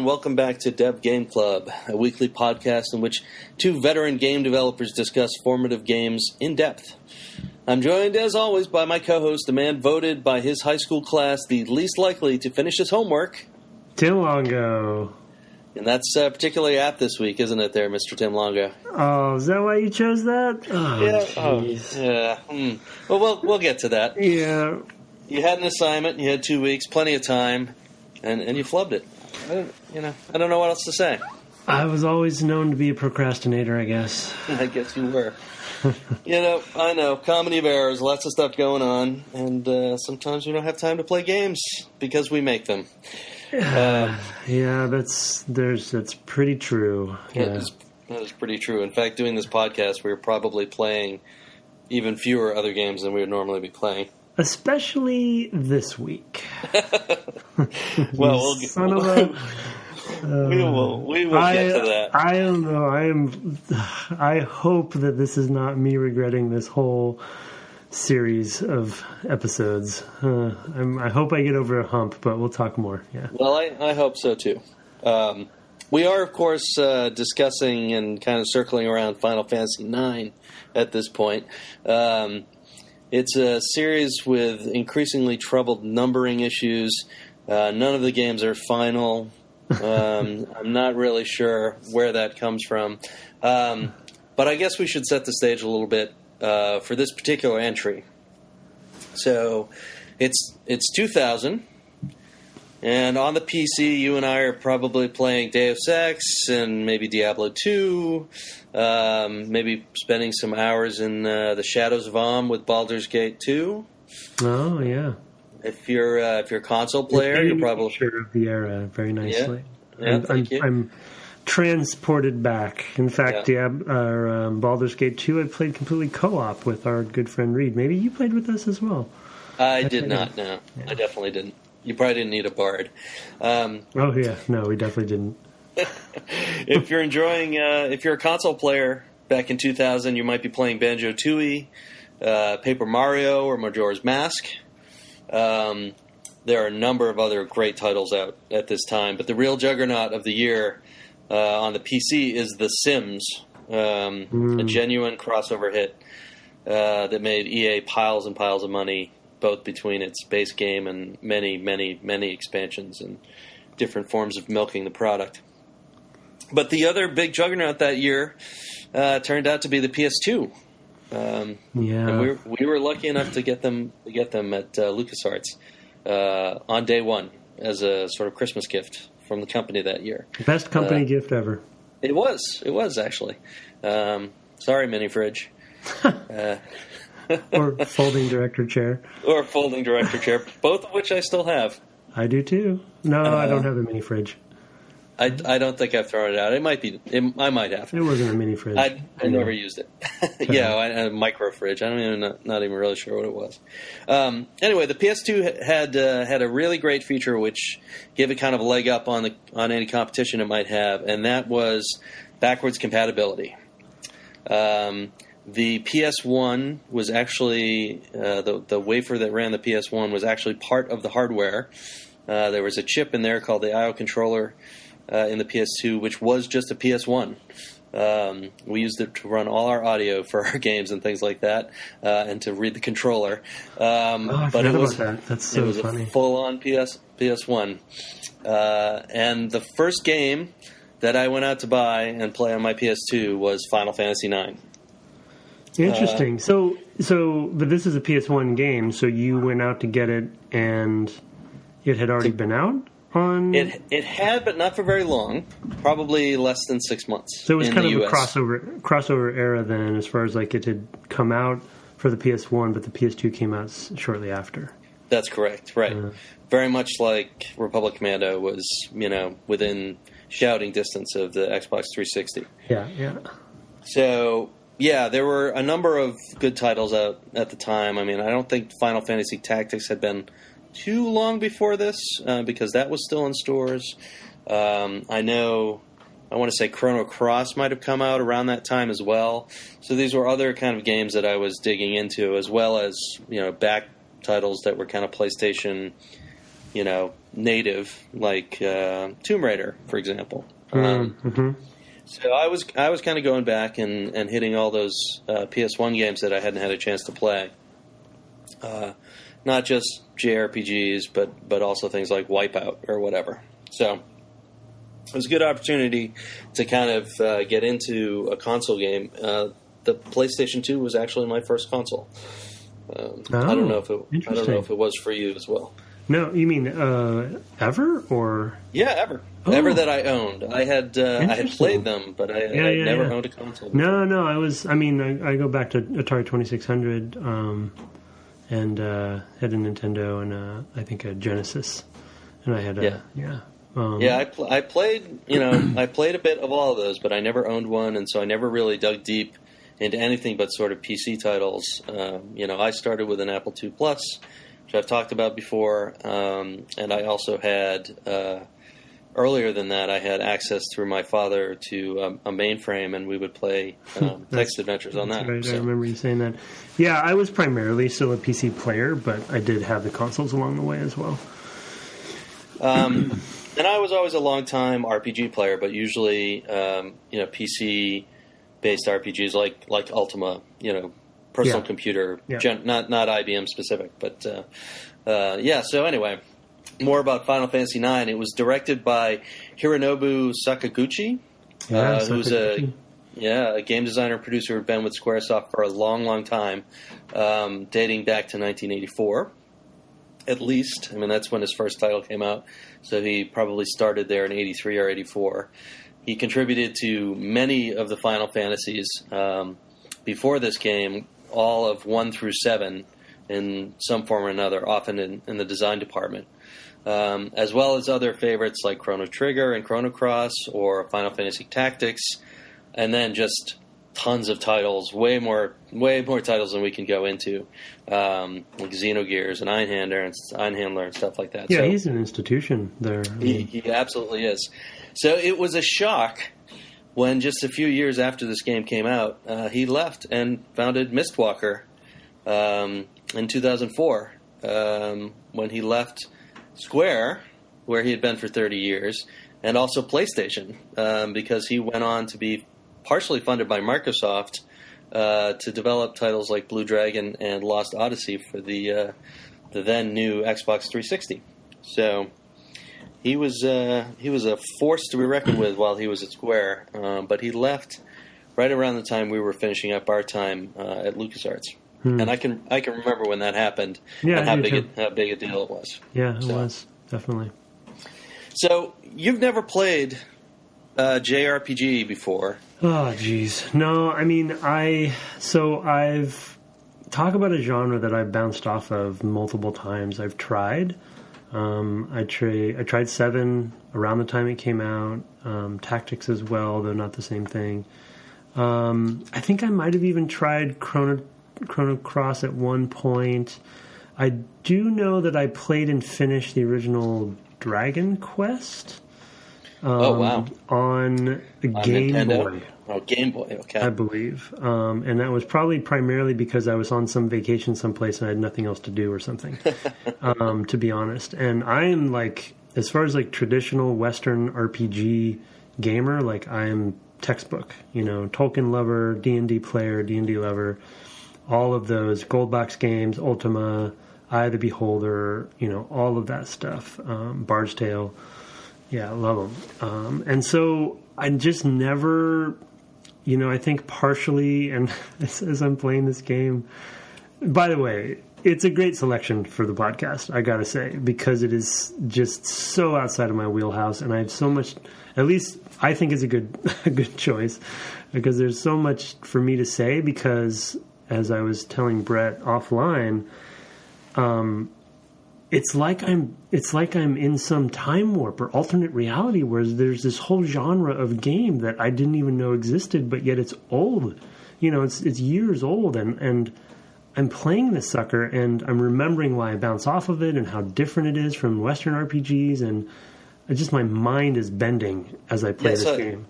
welcome back to Dev Game Club, a weekly podcast in which two veteran game developers discuss formative games in depth. I'm joined, as always, by my co-host, the man voted by his high school class the least likely to finish his homework, Tim Longo. And that's particularly apt this week, isn't it there, Mr. Tim Longo? Oh, is that why you chose that? Oh, yeah. Well, we'll get to that. Yeah. You had an assignment, you had 2 weeks, plenty of time, and you flubbed it. I don't know what else to say. I was always known to be a procrastinator, I guess. I guess you were. I know, comedy of errors, lots of stuff going on, and sometimes we don't have time to play games because we make them. That's pretty true. Yeah. That is pretty true. In fact, doing this podcast, we're probably playing even fewer other games than we would normally be playing. Especially this week. Well, we will get to that. I don't know. I hope that this is not me regretting this whole series of episodes. I hope I get over a hump, but we'll talk more. Yeah. Well, I hope so too. We are, of course, discussing and kind of circling around Final Fantasy IX at this point. It's a series with increasingly troubled numbering issues. None of the games are final. I'm not really sure where that comes from. But I guess we should set the stage a little bit for this particular entry. So it's 2000, and on the PC, you and I are probably playing Deus Ex and maybe Diablo 2, maybe spending some hours in the Shadows of Om with Baldur's Gate 2. Oh, yeah. If you're a console player, you're probably sure of the era very nicely. Yeah, thank you. I'm transported back. In fact, Baldur's Gate 2 I played completely co-op with our good friend Reed. Maybe you played with us as well. I did not, no. Yeah. I definitely didn't. You probably didn't need a bard. No, we definitely didn't. If you're a console player back in 2000, you might be playing Banjo-Tooie, Paper Mario, or Majora's Mask. There are a number of other great titles out at this time, but the real juggernaut of the year on the PC is The Sims, a genuine crossover hit that made EA piles and piles of money, both between its base game and many, many, many expansions and different forms of milking the product. But the other big juggernaut that year turned out to be the PS2. And we were lucky enough to get them at LucasArts on day one as a sort of Christmas gift from the company that year. Best company gift ever. It was actually. Sorry, mini fridge. Or folding director chair. Or folding director chair, both of which I still have. I do too. No, I don't have a mini fridge. I don't think I've thrown it out. It might be. I might have. It wasn't a mini fridge. I never used it. A micro fridge. Not even really sure what it was. Anyway, the PS2 had a really great feature which gave it kind of a leg up on any competition it might have, and that was backwards compatibility. The PS1 was actually the wafer that ran the PS1 was actually part of the hardware. There was a chip in there called the IO controller in the PS2, which was just a PS1. We used it to run all our audio for our games and things like that, and to read the controller. But it was That's so funny. A full-on PS1. And the first game that I went out to buy and play on my PS2 was Final Fantasy IX. Interesting. But this is a PS1 game, so you went out to get it, and it had already been out on. It had, but not for very long. Probably less than 6 months. So it was kind of a crossover era then, as far as like it had come out for the PS1, but the PS2 came out shortly after. That's correct. Right. Very much like Republic Commando was, within shouting distance of the Xbox 360. Yeah. So. Yeah, there were a number of good titles out at the time. I mean, I don't think Final Fantasy Tactics had been too long before this, because that was still in stores. I want to say Chrono Cross might have come out around that time as well. So these were other kind of games that I was digging into, as well as, back titles that were kind of PlayStation native, like Tomb Raider, for example. Mm-hmm. So I was kind of going back and hitting all those PS1 games that I hadn't had a chance to play. Not just JRPGs, but also things like Wipeout or whatever. So it was a good opportunity to kind of get into a console game. The PlayStation 2 was actually my first console. I don't know if it was for you as well. No, you mean ever or? Yeah, ever. Oh. Ever that I owned. I had played them, but I never owned a console. No, I go back to Atari 2600 and had a Nintendo and I think a Genesis, and I had I played I played a bit of all of those, but I never owned one, and so I never really dug deep into anything but sort of PC titles. I started with an Apple II Plus, which I've talked about before, and I also had earlier than that I had access through my father to a mainframe, and we would play text adventures on that. Right, so. I remember you saying that. Yeah, I was primarily still a PC player, but I did have the consoles along the way as well. And I was always a long-time RPG player, but usually PC-based RPGs like Ultima, personal computer, not IBM specific, but So anyway, more about Final Fantasy IX. It was directed by Hironobu Sakaguchi, who's a game designer and producer who'd been with Squaresoft for a long, long time, dating back to 1984. At least, that's when his first title came out. So he probably started there in 83 or 84. He contributed to many of the Final Fantasies before this game, all of 1 through 7 in some form or another, often in the design department, as well as other favorites like Chrono Trigger and Chrono Cross or Final Fantasy Tactics, and then just tons of titles, way more titles than we can go into, like Xenogears and Einhandler and stuff like that. Yeah, so he's an institution there. He absolutely is. So it was a shock when just a few years after this game came out, he left and founded Mistwalker in 2004, when he left Square, where he had been for 30 years, and also PlayStation, because he went on to be partially funded by Microsoft to develop titles like Blue Dragon and Lost Odyssey for the then new Xbox 360. So he was a force to be reckoned with while he was at Square, but he left right around the time we were finishing up our time at LucasArts. And I can remember when that happened and how big a deal it was. Yeah, it was, definitely. So you've never played JRPG before. Oh, geez. No, I've talk about a genre that I've bounced off of multiple times. I've tried. I tried 7 around the time it came out. Tactics as well, though not the same thing. I think I might have even tried Chrono Cross at one point. I do know that I played and finished the original Dragon Quest. On Game Boy. Oh, Game Boy, okay. I believe. And that was probably primarily because I was on some vacation someplace and I had nothing else to do or something, to be honest. And I am as far as traditional Western RPG gamer, I am textbook, Tolkien lover, D&D player, D&D lover, all of those Gold Box games, Ultima, Eye of the Beholder, all of that stuff, Bard's Tale. Yeah, I love them. And so I just never, I think partially, and as I'm playing this game, by the way, it's a great selection for the podcast, I gotta say, because it is just so outside of my wheelhouse, and I have so much, at least I think it's a good choice, because there's so much for me to say, because as I was telling Brett offline, it's like I'm in some time warp or alternate reality where there's this whole genre of game that I didn't even know existed, but yet it's old. It's years old, and I'm playing this sucker, and I'm remembering why I bounce off of it and how different it is from Western RPGs, and my mind is bending as I play this game.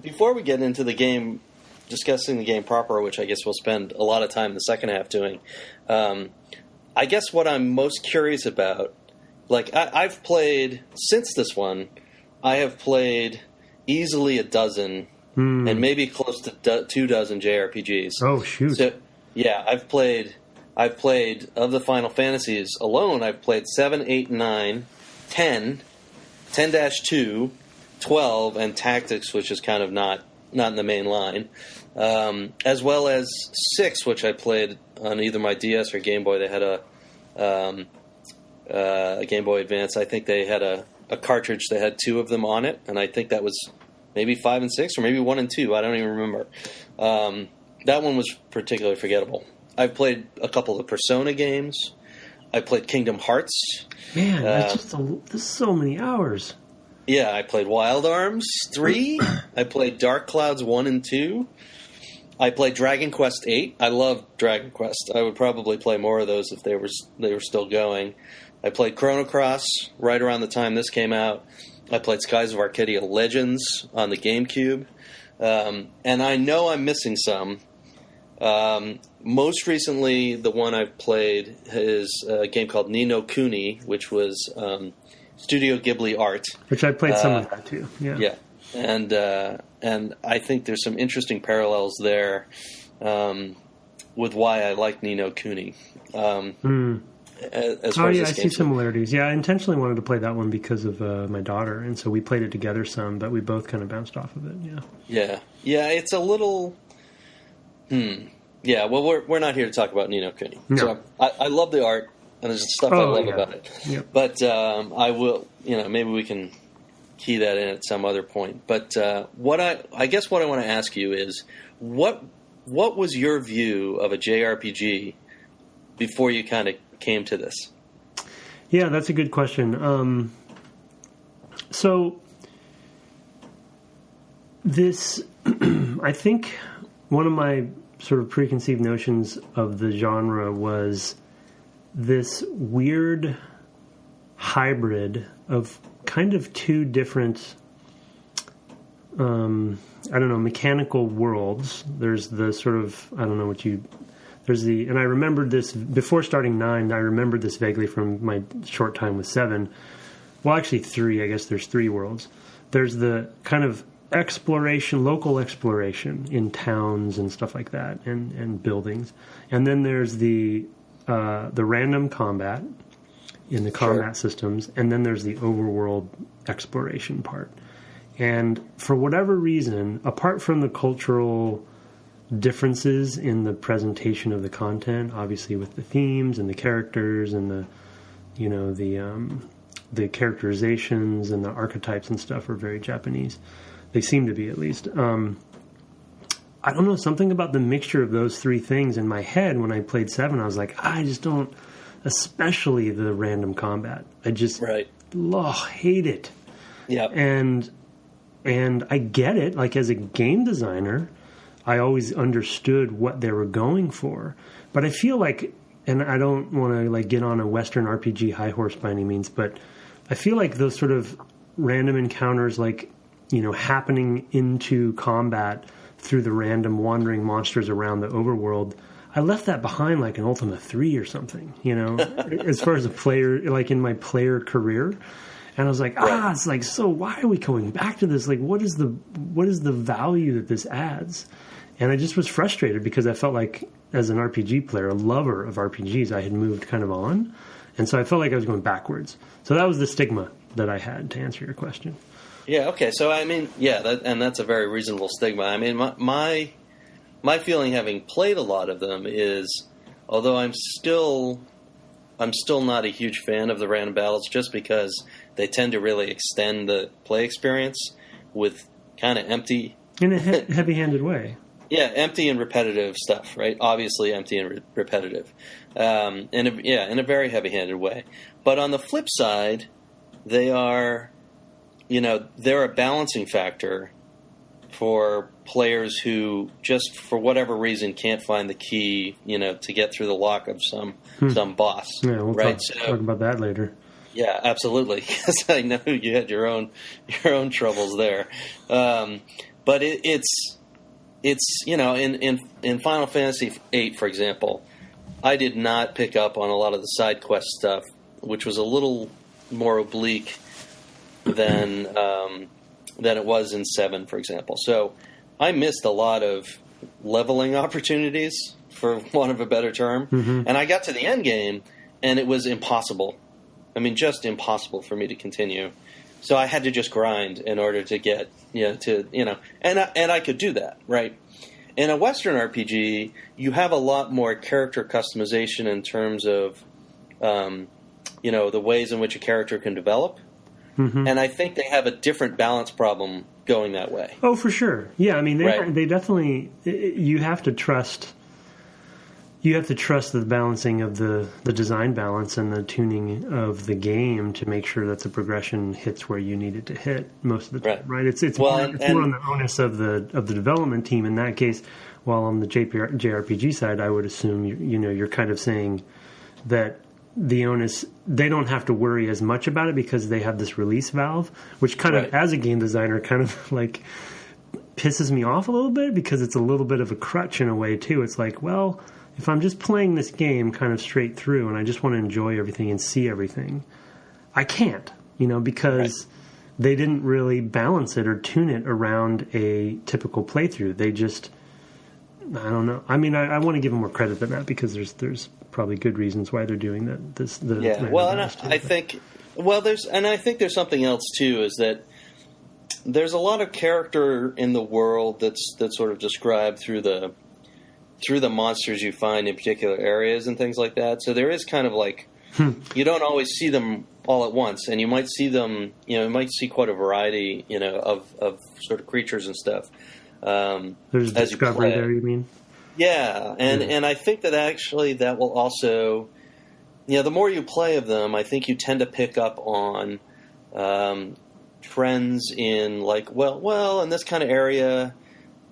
Before we get into the game, discussing the game proper, which I guess we'll spend a lot of time in the second half doing, I guess what I'm most curious about like I've played since this one. I have played easily a dozen, and maybe close to 2 dozen JRPGs. Oh shoot! So, yeah, I've played of the Final Fantasies alone. I've played 7, 8, 9, 10, 10-2, 12, and Tactics, which is kind of not in the main line, as well as 6, which I played on either my DS or Game Boy. They had a Game Boy Advance. I think they had a cartridge that had 2 of them on it, and I think that was maybe 5 and 6, or maybe 1 and 2. I don't even remember. That one was particularly forgettable. I've played a couple of Persona games. I played Kingdom Hearts. Man, that's just so many hours. Yeah, I played Wild Arms 3. I played Dark Clouds 1 and 2. I played Dragon Quest 8. I love Dragon Quest. I would probably play more of those if they were still going. I played Chrono Cross right around the time this came out. I played Skies of Arcadia Legends on the GameCube. And I know I'm missing some. Most recently, the one I've played is a game called Ni no Kuni, which was Studio Ghibli art. Which I played some of that too. Yeah. Yeah. And I think there's some interesting parallels there with why I like Ni no Kuni. As far as I see similarities. Yeah, I intentionally wanted to play that one because of my daughter, and so we played it together some, but we both kind of bounced off of it. Yeah. Yeah. It's a little. Yeah. Well, we're not here to talk about Ni no Kuni. No. So I love the art, and there's stuff I love about it. Yep. But I will. Maybe we can key that in at some other point. But I guess what I want to ask you is what was your view of a JRPG before you kind of came to this? Yeah, that's a good question. So this, I think one of my sort of preconceived notions of the genre was this weird hybrid of kind of 2 different, mechanical worlds. There's the sort of, and I remembered this, before starting 9, I remembered this vaguely from my short time with 7. Well, actually 3, I guess there's 3 worlds. There's the kind of local exploration in towns and stuff like that, and buildings. And then there's the random combat in the combat systems, and then there's the overworld exploration part. And for whatever reason, apart from the cultural differences in the presentation of the content, obviously with the themes and the characters and the characterizations and the archetypes and stuff are very Japanese. They seem to be, at least. I don't know, something about the mixture of those 3 things in my head when I played 7, I was like, I just don't, especially the random combat. I just hate it. Yeah. And I get it, like as a game designer, I always understood what they were going for. But I feel like, and I don't want to like get on a Western RPG high horse by any means, but I feel like those sort of random encounters, like, happening into combat through the random wandering monsters around the overworld, I left that behind like an Ultima 3 or something, as far as a player, like in my player career. And I was like, it's like, so why are we going back to this? Like, what is the value that this adds? And I just was frustrated because I felt like, as an RPG player, a lover of RPGs, I had moved kind of on. And so I felt like I was going backwards. So that was the stigma that I had, to answer your question. Yeah, okay. So, I mean, that's a very reasonable stigma. I mean, my feeling, having played a lot of them, is, although I'm still not a huge fan of the random battles, just because they tend to really extend the play experience with kind of empty... In a heavy-handed way. Yeah, empty and repetitive stuff, right? Obviously empty and repetitive. In a very heavy-handed way. But on the flip side, they're a balancing factor for players who just, for whatever reason, can't find the key, to get through the lock of some boss. Yeah, we'll right? talk about that later. Yeah, absolutely, because I know you had your own troubles there. But it's in Final Fantasy VIII, for example, I did not pick up on a lot of the side quest stuff, which was a little more oblique than it was in 7, for example. So I missed a lot of leveling opportunities, for want of a better term. Mm-hmm. And I got to the end game, and it was impossible. I mean, just impossible for me to continue. So I had to just grind in order to get, and I could do that, right? In a Western RPG, you have a lot more character customization in terms of, the ways in which a character can develop. Mm-hmm. And I think they have a different balance problem going that way. Oh, for sure. Yeah, I mean, they definitely, you have to trust the balancing of the design balance and the tuning of the game to make sure that the progression hits where you need it to hit most of the time, right? It's more on the onus of the development team in that case. While on the JRPG side, I would assume you're kind of saying that the onus, they don't have to worry as much about it because they have this release valve, which kind of, as a game designer, kind of like pisses me off a little bit because it's a little bit of a crutch in a way too. It's like, well, if I'm just playing this game kind of straight through and I just want to enjoy everything and see everything, I can't, because they didn't really balance it or tune it around a typical playthrough. They just, I don't know. I mean, I want to give them more credit than that because there's probably good reasons why they're doing that. I think there's something else too, is that there's a lot of character in the world that's sort of described through the monsters you find in particular areas and things like that. So there is kind of like, you don't always see them all at once, and you might see them, you might see quite a variety, of sort of creatures and stuff. There's discovery there, you mean? Yeah, and I think that actually that will also, the more you play of them, I think you tend to pick up on trends in like, well, in this kind of area,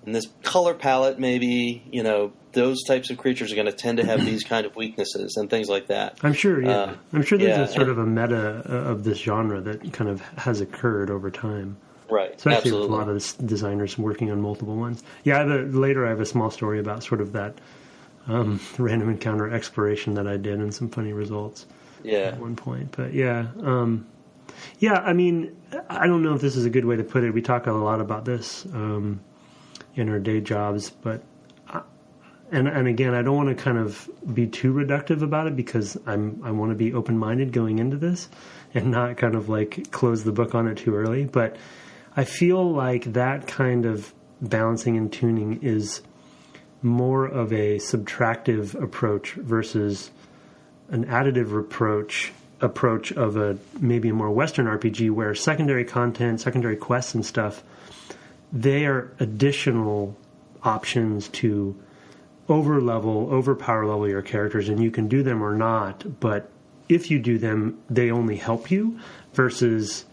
in this color palette, maybe, those types of creatures are going to tend to have these kind of weaknesses and things like that. I'm sure, yeah. I'm sure there's a sort of a meta of this genre that kind of has occurred over time. Right, especially absolutely. With a lot of designers working on multiple ones. Yeah, later I have a small story about sort of that random encounter exploration that I did and some funny results at one point. But I mean, I don't know if this is a good way to put it. We talk a lot about this in our day jobs, but and again, I don't want to kind of be too reductive about it because I want to be open-minded going into this and not kind of like close the book on it too early. But I feel like that kind of balancing and tuning is more of a subtractive approach versus an additive approach of maybe a more Western RPG where secondary content, secondary quests and stuff, they are additional options to overpower level your characters, and you can do them or not, but if you do them, they only help you versus...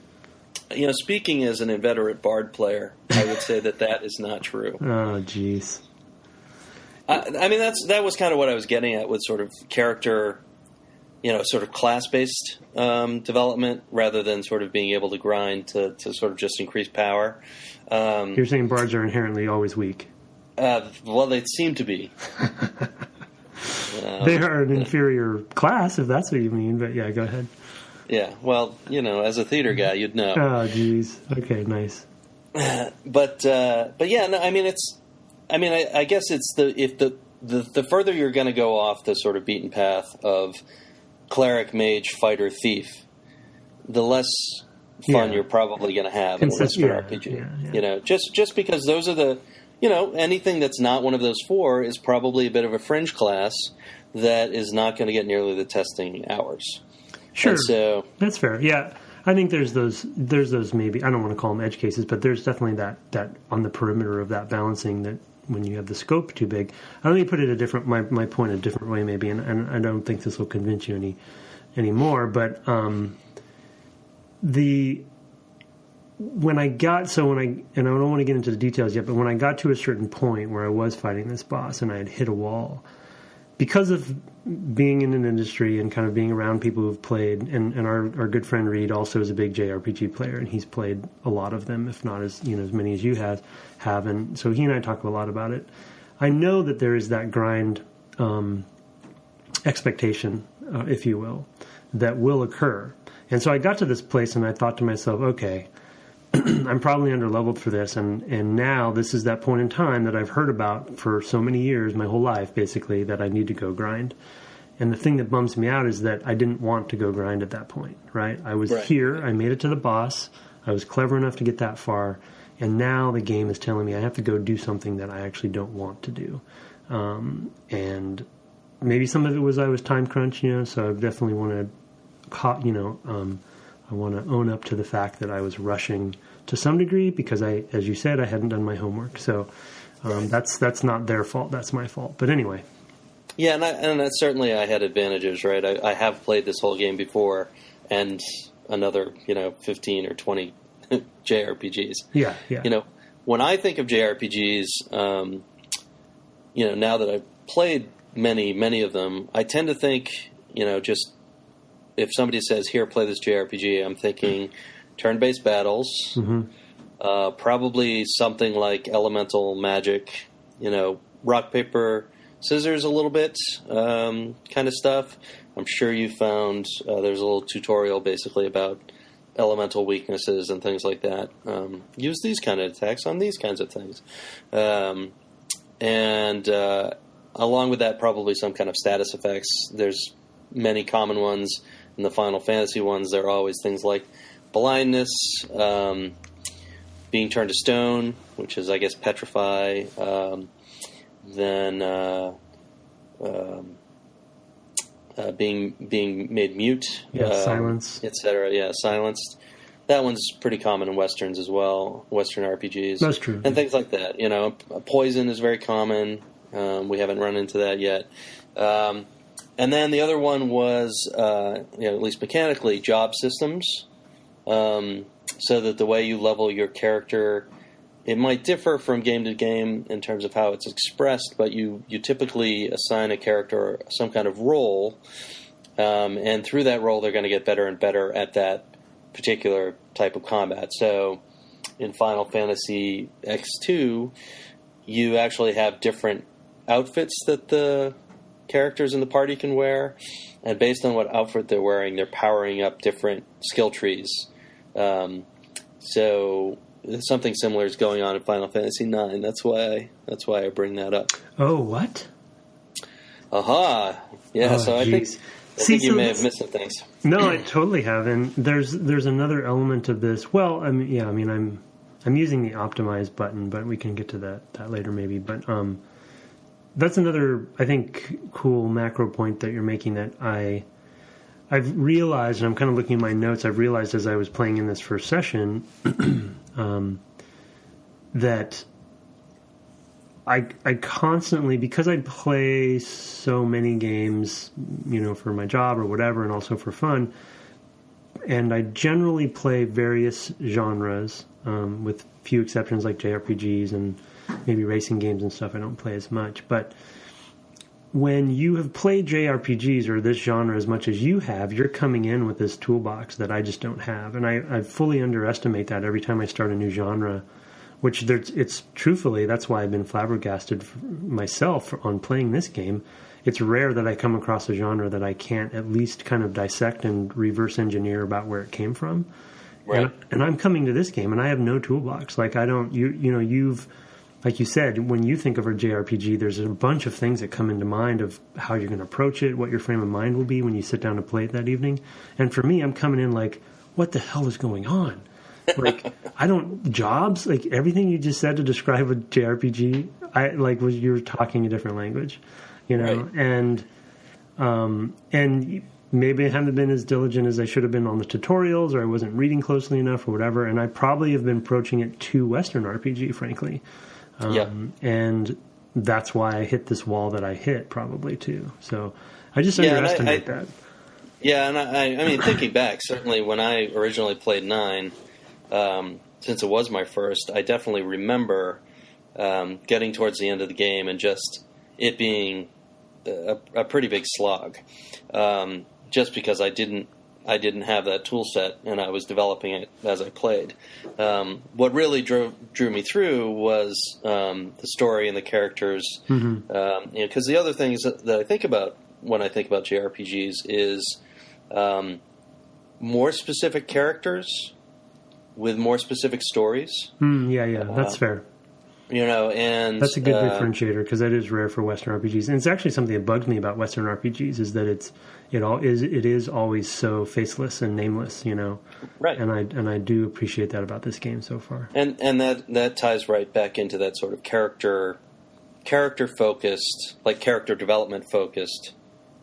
speaking as an inveterate bard player, I would say that is not true. Oh, jeez. I mean, that was kind of what I was getting at with sort of character, sort of class-based development rather than sort of being able to grind to sort of just increase power. You're saying bards are inherently always weak? Well, they seem to be. They are an inferior class, if that's what you mean, but yeah, go ahead. Yeah, well, as a theater guy, you'd know. Oh, geez. Okay, nice. But yeah, no, I mean, I guess it's the further you're going to go off the sort of beaten path of cleric-mage-fighter-thief, the less fun you're probably going to have in a Western RPG. Yeah. Just because those are the, anything that's not one of those four is probably a bit of a fringe class that is not going to get nearly the testing hours. Sure, so, that's fair. Yeah, I think there's those maybe, I don't want to call them edge cases, but there's definitely that on the perimeter of that balancing that when you have the scope too big. Let me put it my point a different way maybe, and I don't think this will convince you any more, but and I don't want to get into the details yet, but when I got to a certain point where I was fighting this boss and I had hit a wall, because of being in an industry and kind of being around people who've played, and our good friend Reed also is a big JRPG player, and he's played a lot of them, if not as many as you have, and so he and I talk a lot about it. I know that there is that grind expectation, if you will, that will occur. And so I got to this place and I thought to myself, okay, I'm probably underleveled for this. And now this is that point in time that I've heard about for so many years, my whole life, basically, that I need to go grind. And the thing that bums me out is that I didn't want to go grind at that point, right? I was here. I made it to the boss. I was clever enough to get that far. And now the game is telling me I have to go do something that I actually don't want to do. And maybe some of it was I was time crunched, so I definitely want to, I want to own up to the fact that I was rushing to some degree because as you said, I hadn't done my homework. So that's not their fault. That's my fault. But anyway. Yeah, and certainly I had advantages, right? I have played this whole game before and another, 15 or 20 JRPGs. Yeah. When I think of JRPGs, now that I've played many of them, I tend to think, just if somebody says, here, play this JRPG, I'm thinking turn-based battles, probably something like elemental magic, rock, paper, scissors a little bit kind of stuff. I'm sure you found there's a little tutorial basically about elemental weaknesses and things like that. Use these kind of attacks on these kinds of things. And along with that, probably some kind of status effects. There's many common ones. In the Final Fantasy ones, there are always things like blindness, being turned to stone, which is, I guess, petrify, then being made mute, silence, etc. Yeah, silenced. That one's pretty common in westerns as well, Western RPGs. That's true, and things like that. Poison is very common. We haven't run into that yet. And then the other one was, at least mechanically, job systems. So that the way you level your character, it might differ from game to game in terms of how it's expressed, but you typically assign a character some kind of role, and through that role they're going to get better and better at that particular type of combat. So in Final Fantasy X2, you actually have different outfits that the characters in the party can wear, and based on what outfit they're wearing, they're powering up different skill trees. So something similar is going on in Final Fantasy IX. That's why I bring that up. Oh, what? Aha! Yeah. Oh, so I think you may have missed some things. No, I totally have. And there's another element of this. Well, I'm using the optimize button, but we can get to that later maybe. But that's another, I think, cool macro point that you're making that I've realized, and I'm kind of looking at my notes, I've realized as I was playing in this first session that I constantly, because I play so many games, for my job or whatever, and also for fun, and I generally play various genres, with few exceptions like JRPGs and maybe racing games and stuff I don't play as much. But when you have played JRPGs or this genre as much as you have, you're coming in with this toolbox that I just don't have. And I fully underestimate that every time I start a new genre, which it's truthfully, that's why I've been flabbergasted myself on playing this game. It's rare that I come across a genre that I can't at least kind of dissect and reverse engineer about where it came from. Right. And I'm coming to this game and I have no toolbox. Like you've, like you said, when you think of a JRPG, there's a bunch of things that come into mind of how you're going to approach it, what your frame of mind will be when you sit down to play it that evening. And for me, I'm coming in like, what the hell is going on? Like, jobs, like everything you just said to describe a JRPG, you're talking a different language, Right. And maybe I haven't been as diligent as I should have been on the tutorials, or I wasn't reading closely enough or whatever. And I probably have been approaching it too Western RPG, frankly. And that's why I hit this wall that I hit, probably too. So I just underestimate that. Yeah, and I mean, thinking back, certainly when I originally played 9, since it was my first, I definitely remember getting towards the end of the game and just it being a pretty big slog, just because I didn't have that tool set and I was developing it as I played. What really drew me through was the story and the characters. Because the other things that I think about when I think about JRPGs is more specific characters with more specific stories. That's fair. And that's a good differentiator, because that is rare for Western RPGs, and it's actually something that bugs me about Western RPGs is that it is always so faceless and nameless, Right. And I do appreciate that about this game so far. And that ties right back into that sort of character focused, like character development focused,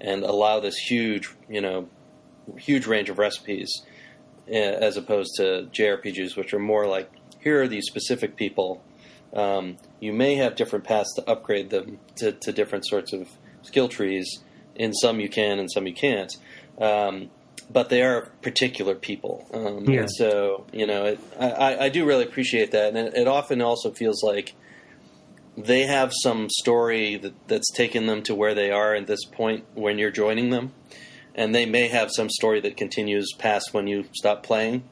and allow this huge range of recipes, as opposed to JRPGs, which are more like, here are these specific people. You may have different paths to upgrade them to different sorts of skill trees. In some you can, and some you can't. But they are particular people. And so, I do really appreciate that. And it often also feels like they have some story that's taken them to where they are at this point when you're joining them. And they may have some story that continues past when you stop playing,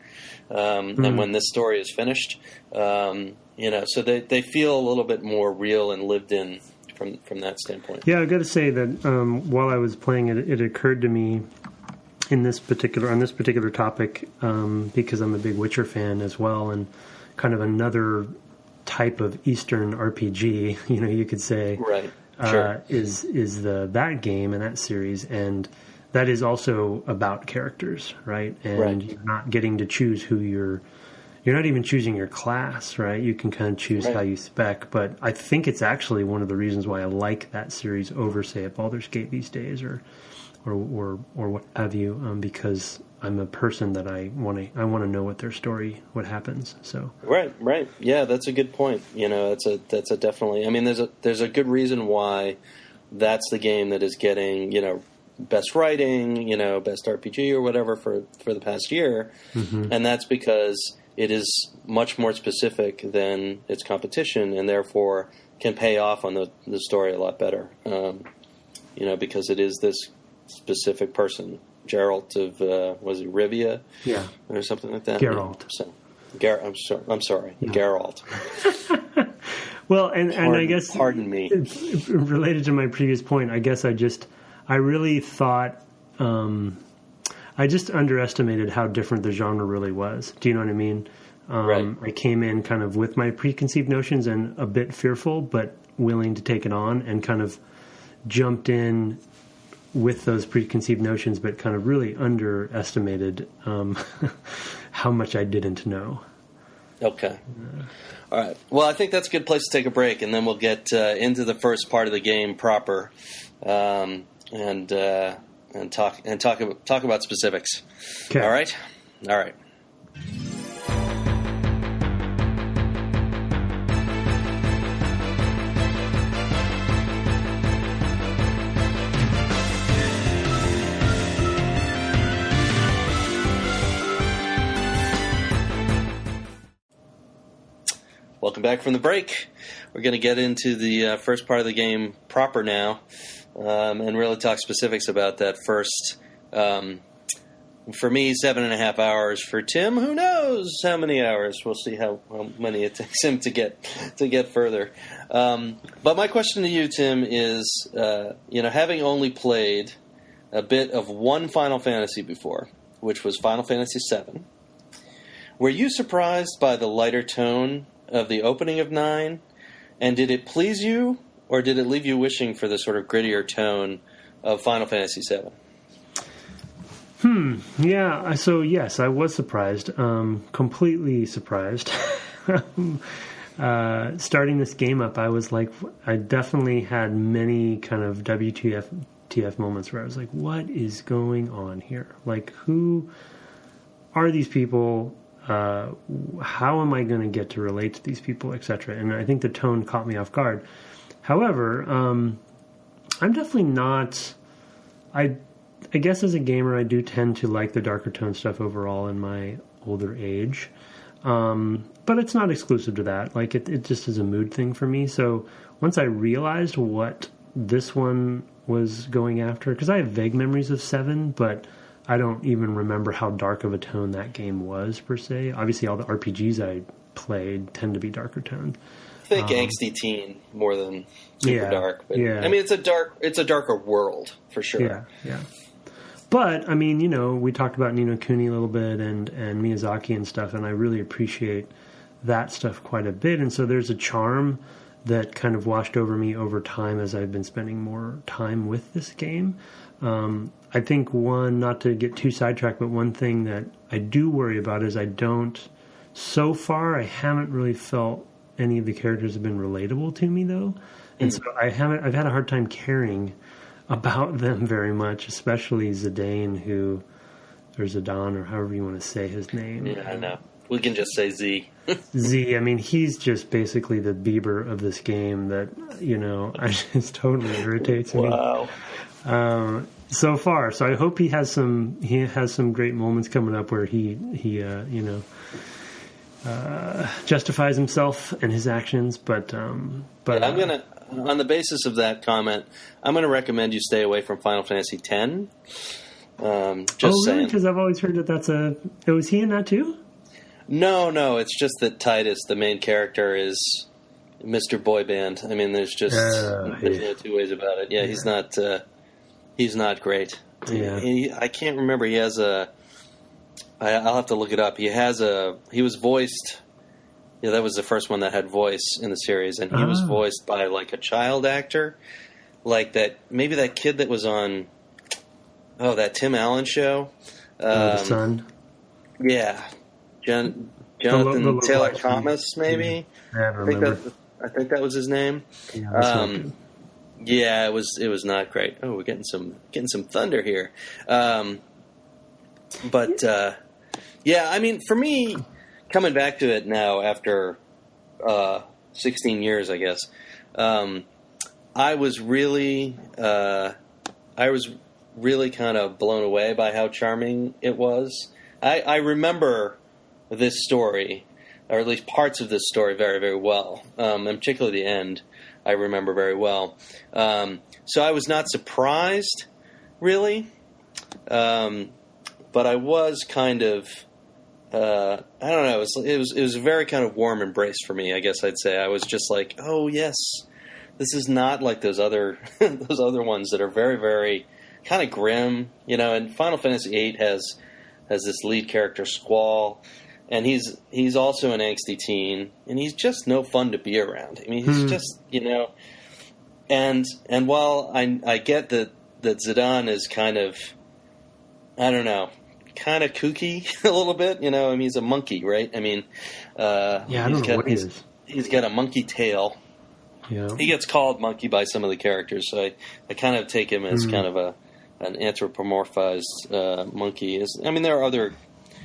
and when this story is finished. So they feel a little bit more real and lived in from that standpoint. Yeah, I've got to say that while I was playing it, it occurred to me on this particular topic, because I'm a big Witcher fan as well, and kind of another type of Eastern RPG, you could say, right? Sure. is that game and that series, and that is also about characters, right? And you're not getting to choose who you're not even choosing your class, right? You can kind of choose how you spec, but I think it's actually one of the reasons why I like that series over, say, a Baldur's Gate these days, or what have you, because I'm a person that I want to know what their story, what happens. So right, yeah, that's a good point. That's a definitely. I mean, there's a good reason why that's the game that is getting best writing, best RPG or whatever for the past year, and that's because it is much more specific than its competition, and therefore can pay off on the story a lot better. Because it is this specific person, Geralt of was it Rivia, or something like that. Geralt. So, I'm sorry, yeah. Geralt. Well, and I guess, pardon me. Related to my previous point, I guess I really thought. I just underestimated how different the genre really was. Do you know what I mean? Right. I came in kind of with my preconceived notions and a bit fearful, but willing to take it on, and kind of jumped in with those preconceived notions, but kind of really underestimated how much I didn't know. Okay. All right. Well, I think that's a good place to take a break, and then we'll get into the first part of the game proper, and talk about specifics. Okay. All right. Welcome back from the break. We're going to get into the first part of the game proper now, and really talk specifics about that first. For me, 7.5 hours. For Tim, who knows how many hours? We'll see how many it takes him to get further. But my question to you, Tim, is having only played a bit of one Final Fantasy before, which was Final Fantasy VII, were you surprised by the lighter tone of the opening of 9, and did it please you, or did it leave you wishing for the sort of grittier tone of Final Fantasy VII? Yeah, so yes, I was surprised, completely surprised. Starting this game up, I was like, I definitely had many kind of WTF moments where I was like, what is going on here? Like, who are these people? How am I going to get to relate to these people, etc.? And I think the tone caught me off guard. However, I'm definitely not. I guess as a gamer, I do tend to like the darker tone stuff overall in my older age, but it's not exclusive to that. Like it just is a mood thing for me. So once I realized what this one was going after, because I have vague memories of 7, but I don't even remember how dark of a tone that game was, per se. Obviously, all the RPGs I played tend to be darker toned. I think angsty teen more than super dark. But, yeah. I mean, it's a darker world, for sure. Yeah. But, I mean, we talked about Ni no Kuni a little bit and Miyazaki and stuff, and I really appreciate that stuff quite a bit. And so there's a charm that kind of washed over me over time as I've been spending more time with this game. I think not to get too sidetracked, but one thing that I do worry about is so far I haven't really felt any of the characters have been relatable to me, though. And so I've had a hard time caring about them very much, especially Zidane, or Zidane, or however you want to say his name. Yeah, I know. We can just say Z. Z, I mean, he's just basically the Bieber of this game that, just totally irritates me. Wow. So far. So I hope he has some great moments coming up where he justifies himself and his actions. But I'm going to, on the basis of that comment, I'm going to recommend you stay away from Final Fantasy X. Just saying. Because I've always heard that was he in that too? No, it's just that Titus, the main character, is Mr. Boy Band. I mean, there's no two ways about it. Yeah, he's not great. Yeah. I can't remember. He has I'll have to look it up. He was voiced. Yeah, that was the first one that had voice in the series, and he was voiced by like a child actor, like maybe that kid that was on that Tim Allen show. The Son. Yeah. Jonathan Taylor Thomas, maybe. I remember. I think that was his name. Yeah, it was not great. Oh, we're getting some thunder here. I mean, for me, coming back to it now after 16 years, I guess, I was really kind of blown away by how charming it was. I remember this story, or at least parts of this story, very, very well, and particularly the end I remember very well. So I was not surprised, really, but I was kind of, I don't know, it was a very kind of warm embrace for me, I guess I'd say. I was just like, oh, yes, this is not like those other ones that are very, very kind of grim, and Final Fantasy VIII has this lead character, Squall, and he's also an angsty teen, and he's just no fun to be around. I mean, he's just, and while I get that Zidane is kind of, I don't know, kind of kooky a little bit, I mean, he's a monkey, right? I mean, I don't know what he is. He's got a monkey tail. Yeah. He gets called monkey by some of the characters, so I kind of take him as kind of an anthropomorphized monkey. I mean, there are other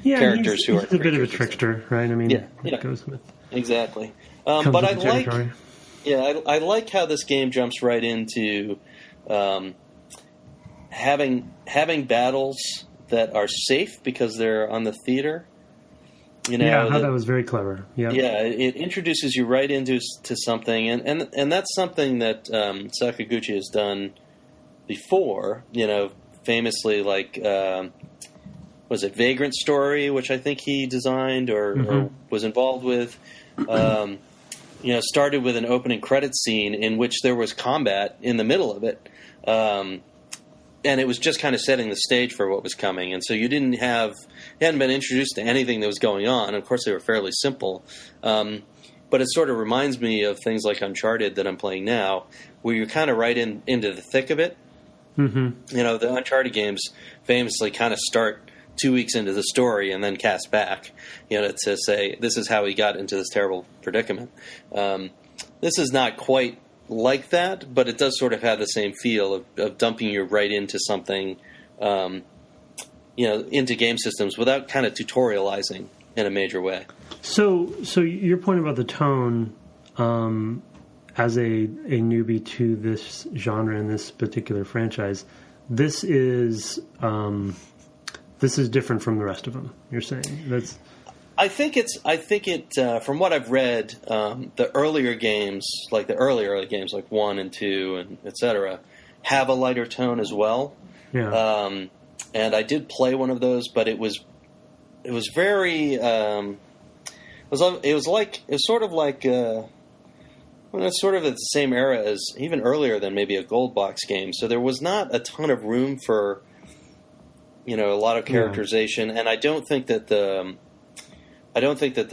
characters who are a bit of a trickster, right? I mean, it goes with exactly. But I like how this game jumps right into having battles that are safe because they're on the theater. That was very clever. Yeah, it introduces you right into something, and that's something that Sakaguchi has done before. Famously, like was it Vagrant Story, which I think he designed or was involved with. Started with an opening credits scene in which there was combat in the middle of it. And it was just kind of setting the stage for what was coming. And so you hadn't been introduced to anything that was going on. Of course, they were fairly simple. But it sort of reminds me of things like Uncharted that I'm playing now, where you're kind of right into the thick of it. Mm-hmm. The Uncharted games famously kind of start 2 weeks into the story and then cast back, to say, this is how he got into this terrible predicament. This is not quite like that, but it does sort of have the same feel of dumping you right into something, into game systems without kind of tutorializing in a major way. So your point about the tone, as a newbie to this genre and this particular franchise, this is different from the rest of them. You're saying I think it. From what I've read, the earlier games, like the early games, like 1 and 2, and etc., have a lighter tone as well. Yeah. And I did play one of those, but it was very. It was sort of at the same era as, even earlier than maybe a Gold Box game. So there was not a ton of room for a lot of characterization, and I don't think that the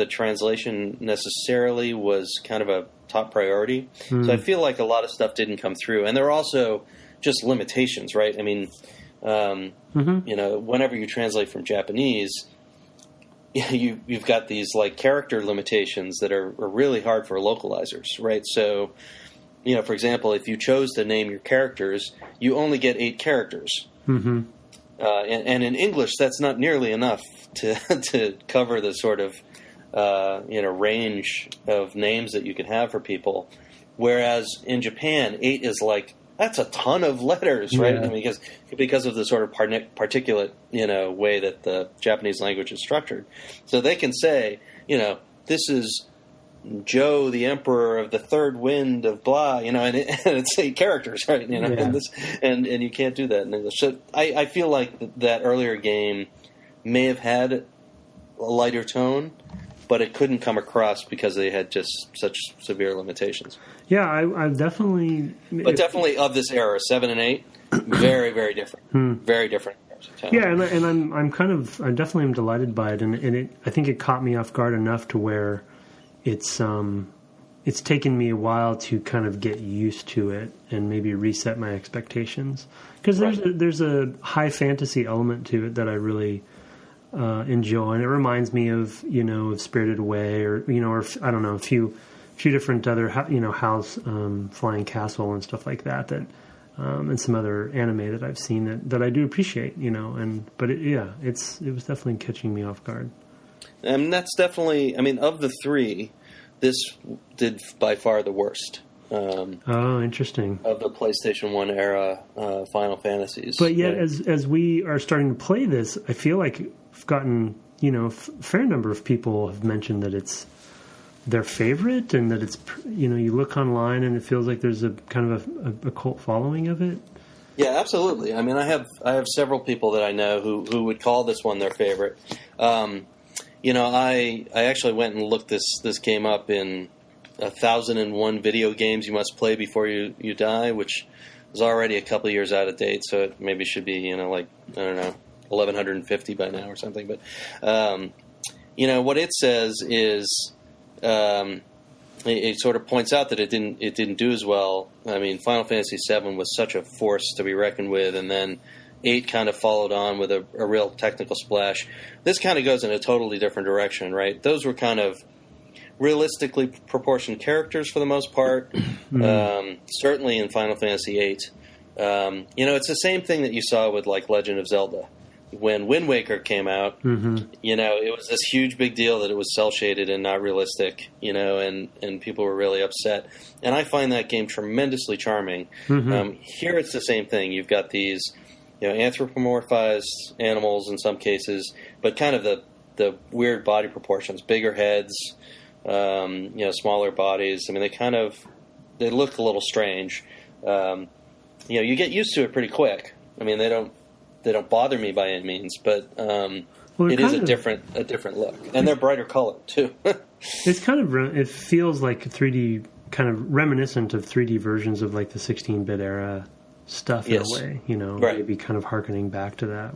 translation necessarily was kind of a top priority. So I feel like a lot of stuff didn't come through, and there are also just limitations, right? I mean, whenever you translate from Japanese, you've got these like character limitations that are really hard for localizers, right? So, for example, if you chose to name your characters, you only get 8 characters. Mm-hmm. And in English, that's not nearly enough to cover the sort of range of names that you can have for people. Whereas in Japan, 8 is like, that's a ton of letters, right? I mean, because of the sort of particulate, way that the Japanese language is structured. So they can say, this is Joe, the Emperor of the Third Wind of blah, and it's 8 characters, right? And you can't do that in English. So I feel like that earlier game may have had a lighter tone, but it couldn't come across because they had just such severe limitations. Yeah, I definitely... But definitely of this era, 7 and 8, very, very different. Very different. Yeah, and I definitely am delighted by it, and I think it caught me off guard enough to where it's taken me a while to kind of get used to it and maybe reset my expectations. Because there's a high fantasy element to it that I really enjoy, and it reminds me of of Spirited Away, or I don't know, a few different other House, Flying Castle and stuff like that and some other anime that I've seen that I do appreciate, but it was definitely catching me off guard. And that's definitely, of the 3, this did by far the worst. Interesting. Of the PlayStation 1 era Final Fantasies. But yet, as we are starting to play this, I feel like I've gotten, a fair number of people have mentioned that it's their favorite, and that it's, you look online and it feels like there's a kind of a cult following of it. Yeah, absolutely. I have several people that I know who would call this one their favorite. I actually went and looked this game up in 1001 video games you must play before you die, which is already a couple of years out of date, so it maybe should be, 1150 by now or something. But, what it says is, it sort of points out that it didn't do as well. Final Fantasy VII was such a force to be reckoned with, and then 8 kind of followed on with a real technical splash. This kind of goes in a totally different direction, right? Those were kind of realistically proportioned characters for the most part. Certainly in Final Fantasy VIII. It's the same thing that you saw with like Legend of Zelda. When Wind Waker came out, it was this huge big deal that it was cel-shaded and not realistic, and people were really upset. And I find that game tremendously charming. Here it's the same thing. You've got these, anthropomorphized animals in some cases, but kind of the weird body proportions, bigger heads, smaller bodies. They look a little strange. You get used to it pretty quick. They don't bother me by any means, but it is a different look, and they're brighter colored too. It's kind of, it feels like 3D, kind of reminiscent of 3D versions of like the 16-bit era stuff in a way, maybe kind of hearkening back to that,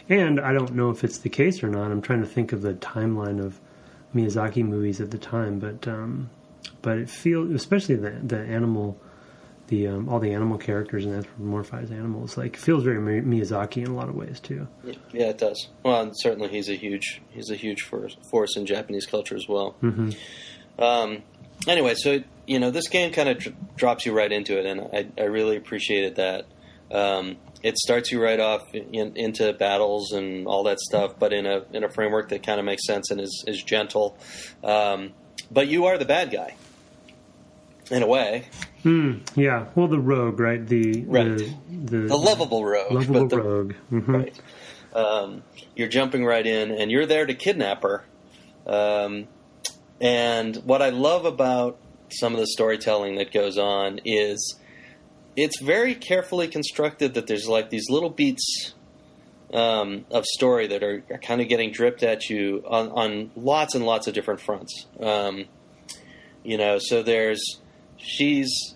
and I don't know if it's the case or not. I'm trying to think of the timeline of Miyazaki movies at the time, but it feels, especially the animal. All the animal characters and anthropomorphized animals, like, feels very Miyazaki in a lot of ways too. Yeah, it does. Well, and certainly he's a huge force in Japanese culture as well. Anyway, so this game kind of drops you right into it, and I really appreciated that. It starts you right off into battles and all that stuff, but in a framework that kind of makes sense and is gentle. But you are the bad guy. In a way. Yeah. Well, the rogue, right? The lovable rogue. Rogue. Right. You're jumping right in, and you're there to kidnap her. And what I love about some of the storytelling that goes on is it's very carefully constructed, that there's like these little beats of story that are kind of getting dripped at you on lots and lots of different fronts. So she's,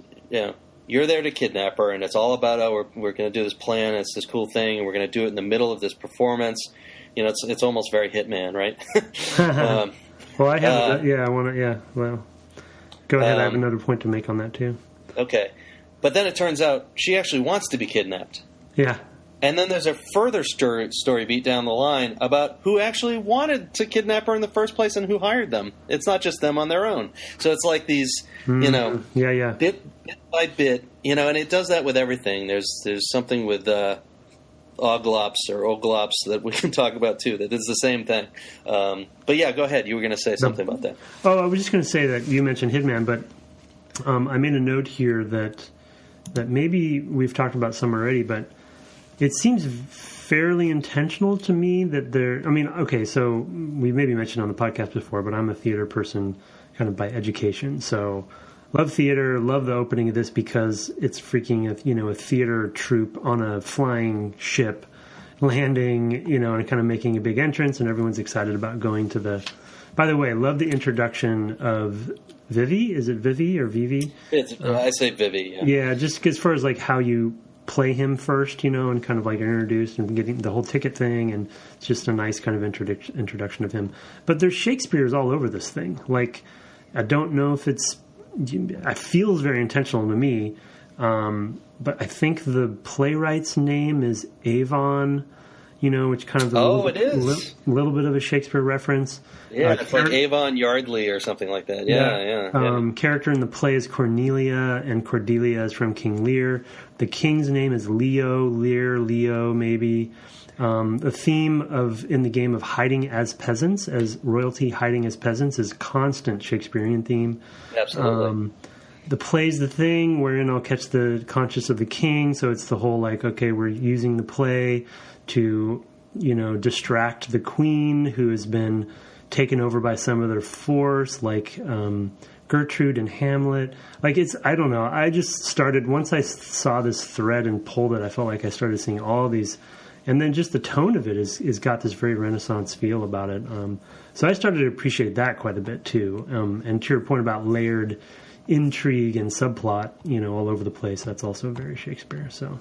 you're there to kidnap her, and it's all about, oh, we're going to do this plan, it's this cool thing, and we're going to do it in the middle of this performance. You know, it's almost very Hitman, right? Well, I have, well, go ahead. I have another point to make on that, too. Okay. But then it turns out she actually wants to be kidnapped. Yeah. And then there's a further story beat down the line about who actually wanted to kidnap her in the first place and who hired them. It's not just them on their own. So it's like these, you know, bit by bit, you know, and it does that with everything. There's something with Oglops or Oglops that we can talk about too that is the same thing. But yeah, go ahead. You were going to say something about that. Oh, I was just going to say that you mentioned Hitman, but I made a note here that maybe we've talked about some already, but it seems fairly intentional to me that I mean, okay, so we maybe mentioned on the podcast before, but I'm a theater person kind of by education. So love theater, love the opening of this because it's freaking, a theater troupe on a flying ship landing, you know, and kind of making a big entrance, and everyone's excited about going to the... By the way, I love the introduction of Vivi. Is it Vivi or Vivi? I say Vivi, yeah. Yeah, just as far as like how you play him first, you know, and kind of like introduced and getting the whole ticket thing, and it's just a nice kind of introduction of him. But there's Shakespeare's all over this thing. Like, I don't know if it feels very intentional to me, but I think the playwright's name is Avon, you know, which kind of little bit of a Shakespeare reference. Yeah, it's like Avon Yardley or something like that. Yeah. Character in the play is Cornelia, and Cordelia is from King Lear. The king's name is Leo, maybe. The theme in the game of hiding as peasants, as royalty hiding as peasants, is constant Shakespearean theme. Absolutely. The play's the thing wherein I'll catch the conscience of the king, so it's the whole like, okay, we're using the play to, you know, distract the queen who has been taken over by some other force, like Gertrude and Hamlet. Like, I don't know. I just started, once I saw this thread and pulled it, I felt like I started seeing all these, and then just the tone of it is got this very Renaissance feel about it. So I started to appreciate that quite a bit too. And to your point about layered intrigue and subplot, you know, all over the place, that's also very Shakespeare. So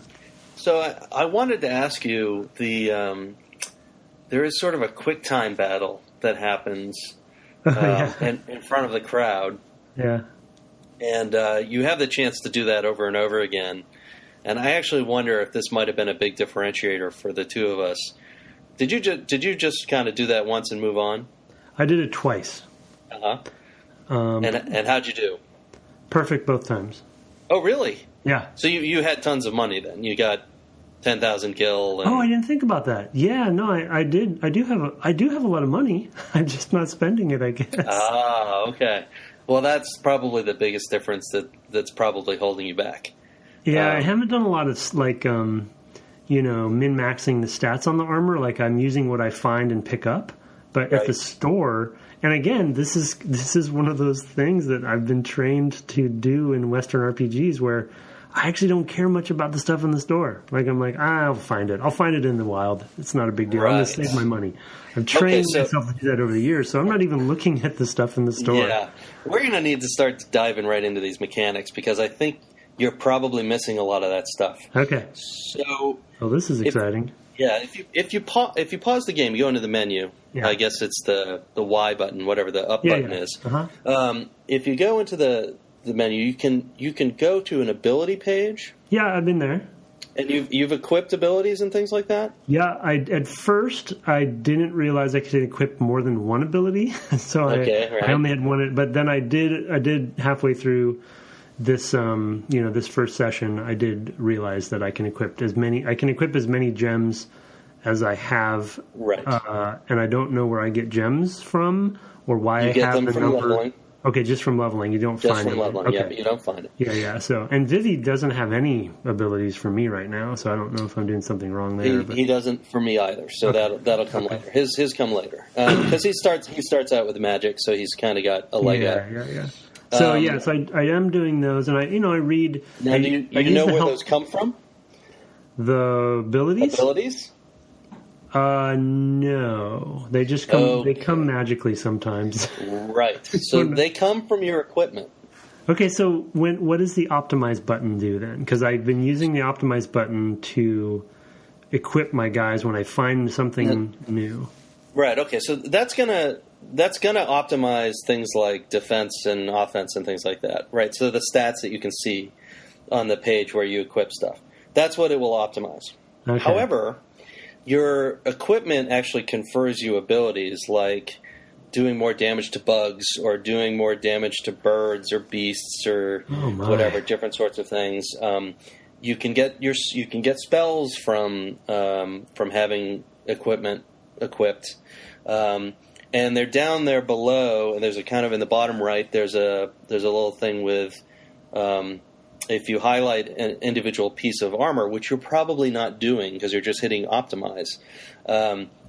I wanted to ask you, there is sort of a quick time battle that happens in front of the crowd. Yeah. And you have the chance to do that over and over again. And I actually wonder if this might have been a big differentiator for the two of us. Did you just kind of do that once and move on? I did it twice. Uh-huh. And how'd you do? Perfect both times. Oh, really? Yeah. So you had tons of money then. You got 10,000 gil. Oh, I didn't think about that. Yeah, no, I did. I do have a lot of money. I'm just not spending it, I guess. Ah, okay. Well, that's probably the biggest difference that's probably holding you back. Yeah, I haven't done a lot of like min-maxing the stats on the armor. Like, I'm using what I find and pick up. But at the store, and again, this is one of those things that I've been trained to do in Western RPGs where I actually don't care much about the stuff in the store. Like, I'm like, I'll find it. I'll find it in the wild. It's not a big deal. I'm going to save my money. I've trained myself to do that over the years, so I'm not even looking at the stuff in the store. Yeah. We're going to need to start diving right into these mechanics because I think you're probably missing a lot of that stuff. Okay. So, this is exciting. If you pause the game, you go into the menu. Yeah. I guess it's the Y button, whatever the up button is. Uh-huh. If you go into the menu, you can go to an ability page. Yeah, I've been there. And you've equipped abilities and things like that? Yeah, at first I didn't realize I could equip more than one ability, so I only had one. But then I did halfway through this this first session. I did realize that I can equip as many gems as I have. Right. And I don't know where I get gems from or why I have the number. Leveling. Okay, just from leveling. You don't find it. Just from leveling, yeah, but you don't find it. Yeah. So, and Vivi doesn't have any abilities for me right now, so I don't know if I'm doing something wrong there. He doesn't for me either, so that'll come later. His come later. Because he starts out with magic, so he's kind of got a leg up. Yeah. So, so I am doing those, and I read... Now, do you know where those come from? The abilities? Abilities? No. They just come. Okay. They come magically sometimes. Right. So they come from your equipment. Okay, so what does the optimize button do then? Because I've been using the optimize button to equip my guys when I find something new. Right. Okay. So that's gonna optimize things like defense and offense and things like that. Right. So the stats that you can see on the page where you equip stuff, that's what it will optimize. Okay. However, your equipment actually confers you abilities like doing more damage to bugs or doing more damage to birds or beasts or whatever, different sorts of things. You can get spells from having equipment equipped, and they're down there below. And there's a kind of in the bottom right. There's a little thing with if you highlight an individual piece of armor, which you're probably not doing because you're just hitting optimize,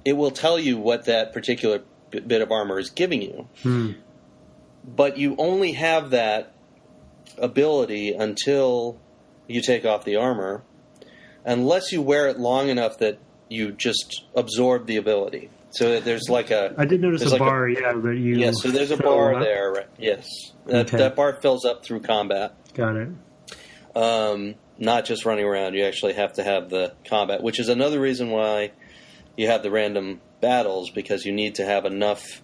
it will tell you what that particular bit of armor is giving you. But you only have that ability until you take off the armor, unless you wear it long enough that you just absorb the ability. So there's like a... I did notice a bar, that you... Yeah, so there's a bar there, right? Yes. That bar fills up through combat. Got it. Not just running around. You actually have to have the combat, which is another reason why you have the random battles, because you need to have enough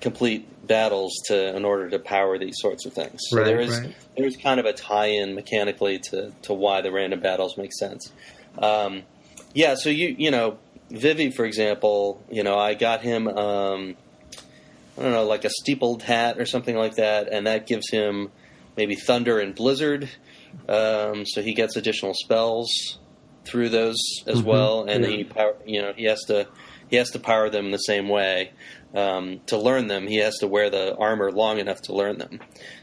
complete battles in order to power these sorts of things. So there is kind of a tie-in mechanically to why the random battles make sense. So you know, Vivi, for example, you know, I got him I don't know, like a steepled hat or something like that, and that gives him maybe thunder and blizzard. So he gets additional spells through those as well, and he has to power them the same way. To learn them, he has to wear the armor long enough to learn them.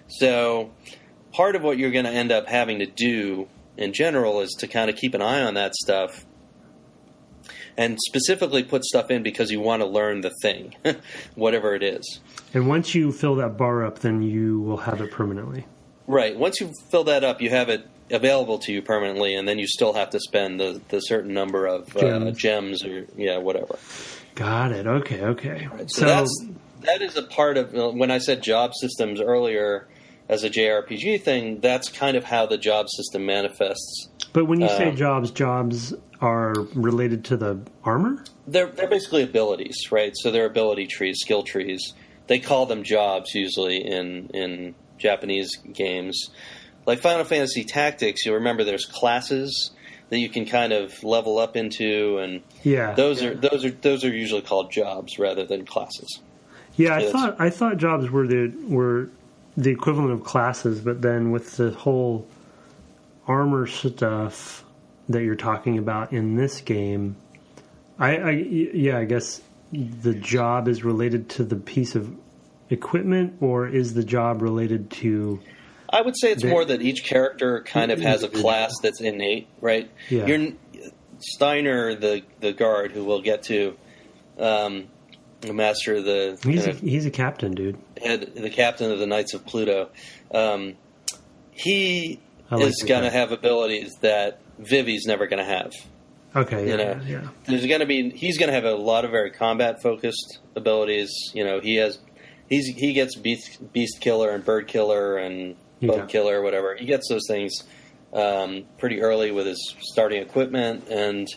So part of what you're going to end up having to do in general is to kind of keep an eye on that stuff and specifically put stuff in because you want to learn the thing, whatever it is. And once you fill that bar up, then you will have it permanently. Right. Once you fill that up, you have it available to you permanently, and then you still have to spend the certain number of gems or whatever. Got it. Okay. Right. So that is a part of when I said job systems earlier as a JRPG thing. That's kind of how the job system manifests. But when you say jobs are related to the armor? They're basically abilities, right? So they're ability trees, skill trees. They call them jobs usually in Japanese games. Like Final Fantasy Tactics, you'll remember there's classes that you can kind of level up into, and those are usually called jobs rather than classes. Yeah, I thought jobs were the equivalent of classes, but then with the whole armor stuff that you're talking about in this game, I guess the job is related to the piece of equipment, or is the job related to... I would say it's more that each character kind of has a class that's innate, right? Yeah. You're Steiner, the guard, who we'll get to, the master of the... He's a captain, dude. The captain of the Knights of Pluto. He is going to have abilities that Vivi's never going to have. Okay, yeah. He's going to have a lot of very combat-focused abilities. You know, he gets beast killer and bird killer and bug killer or whatever. He gets those things pretty early with his starting equipment, and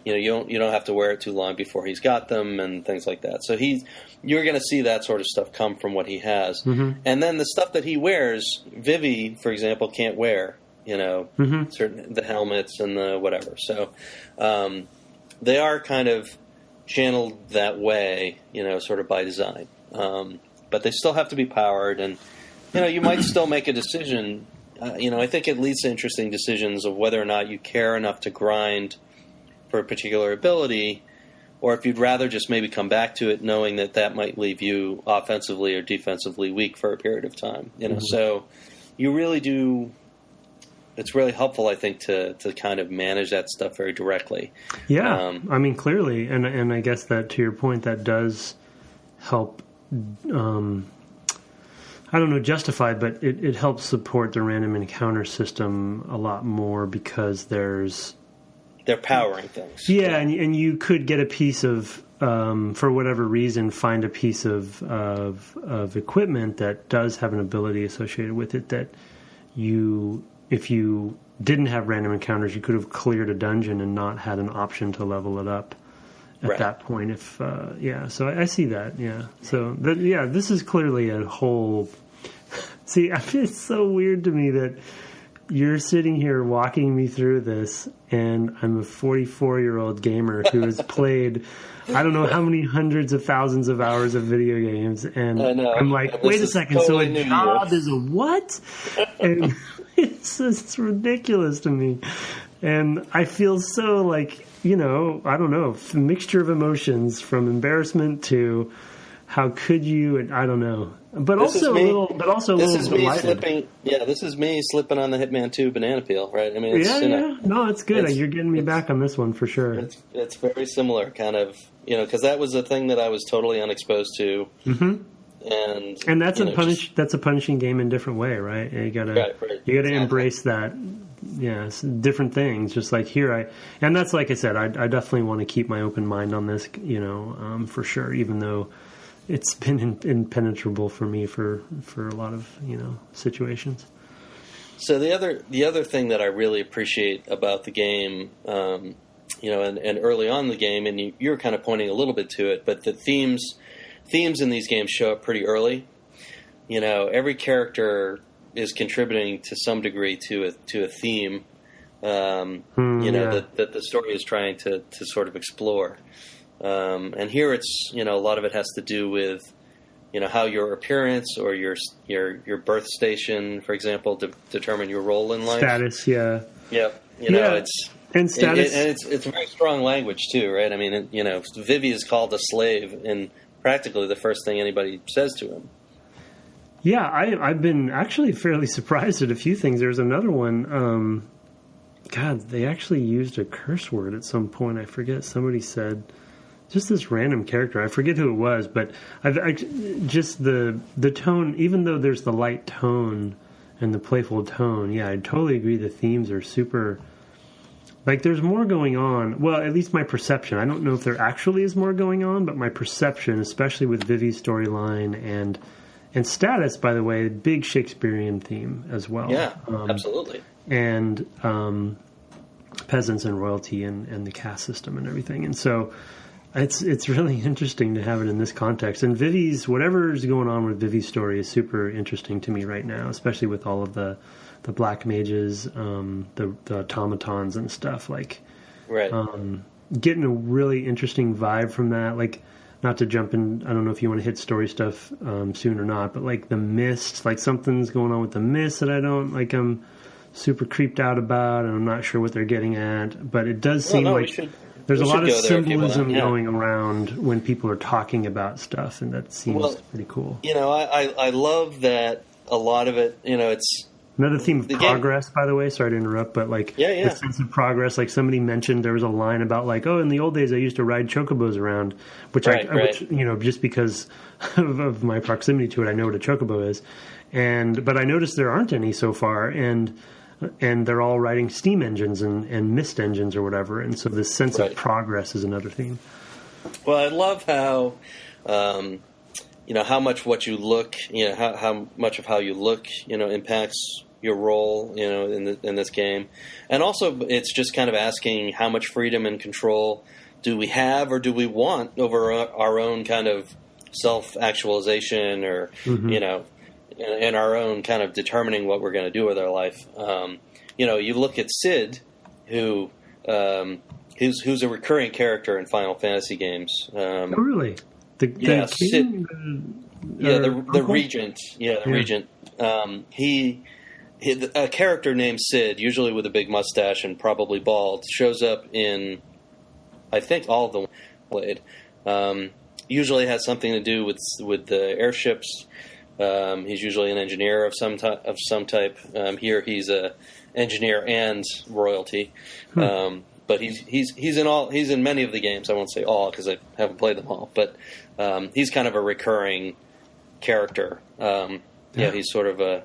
you don't have to wear it too long before he's got them and things like that. So you're going to see that sort of stuff come from what he has, and then the stuff that he wears, Vivi, for example, can't wear. Certain the helmets and the whatever. So they are kind of channeled that way, sort of by design. But they still have to be powered, and you might still make a decision. I think it leads to interesting decisions of whether or not you care enough to grind for a particular ability, or if you'd rather just maybe come back to it knowing that might leave you offensively or defensively weak for a period of time. So you really do. It's really helpful, I think, to kind of manage that stuff very directly. Yeah, I mean, clearly, and I guess that to your point, that does help. I don't know, justify, but it helps support the random encounter system a lot more because they're powering things. Yeah, and you could get a piece of for whatever reason, find a piece of equipment that does have an ability associated with it that if you didn't have random encounters, you could have cleared a dungeon and not had an option to level it up at that point. So I see that. Yeah. So this is clearly a whole. See, it's so weird to me that you're sitting here walking me through this, and I'm a 44-year-old gamer who has played, I don't know how many hundreds of thousands of hours of video games, and I'm like, wait a second, totally so a job is a what? And it's ridiculous to me. And I feel so like, I don't know, a mixture of emotions from embarrassment to how could you, and I don't know. But also a little delighted. This is me slipping on the Hitman 2 banana peel, right? I mean, it's, No, it's good. You're getting me back on this one for sure. It's very similar, kind of, because that was a thing that I was totally unexposed to. Mm-hmm. And that's that's a punishing game in a different way, right? And you gotta embrace that. Yeah, different things. Just like here, and that's like I said, I definitely want to keep my open mind on this, for sure. Even though it's been impenetrable for me for a lot of situations. So the other thing that I really appreciate about the game, and early on in the game, and you were kind of pointing a little bit to it, but the themes in these games show up pretty early. Every character is contributing to some degree to a theme, that the story is trying to sort of explore. And here it's, a lot of it has to do with, how your appearance or your birth station, for example, determine your role in life. Status, yeah. Yep. And status. And it's very strong language too, right? I mean, Vivi is called a slave and practically the first thing anybody says to him. Yeah, I've been actually fairly surprised at a few things. There's another one. They actually used a curse word at some point. I forget. Somebody said just this random character. I forget who it was, but just the tone. Even though there's the light tone and the playful tone, I totally agree. The themes are super. Like there's more going on. Well, at least my perception. I don't know if there actually is more going on, but my perception, especially with Vivi's storyline and status, by the way, big Shakespearean theme as well. Yeah, absolutely. And peasants and royalty and the caste system and everything. And so it's really interesting to have it in this context. And whatever's going on with Vivi's story is super interesting to me right now, especially with all of the black mages, the automatons and stuff. Like, right. Getting a really interesting vibe from that. Like, not to jump in, I don't know if you want to hit story stuff soon or not, but like the mist, like something's going on with the mist that I'm super creeped out about, and I'm not sure what they're getting at. But it does seem there's a lot of symbolism going around when people are talking about stuff, and that seems pretty cool. I love that a lot of it, it's... Another theme of progress, by the way. Sorry to interrupt, but the sense of progress. Like somebody mentioned, there was a line about in the old days I used to ride chocobos around, which just because of my proximity to it, I know what a chocobo is. But I noticed there aren't any so far, and they're all riding steam engines and mist engines or whatever. And so this sense of progress is another theme. Well, I love how. How much what you look, how much of how you look, impacts your role, in this game. And also it's just kind of asking how much freedom and control do we have or do we want over our own kind of self-actualization or, in our own kind of determining what we're going to do with our life. You look at Sid, who's a recurring character in Final Fantasy games. Oh, really? The regent. Yeah, the regent. A character named Sid, usually with a big mustache and probably bald, shows up in, I think, all of the played. Usually has something to do with the airships. He's usually an engineer of some type. Here he's a engineer and royalty. But he's in many of the games. I won't say all because I haven't played them all. But he's kind of a recurring character. He's sort of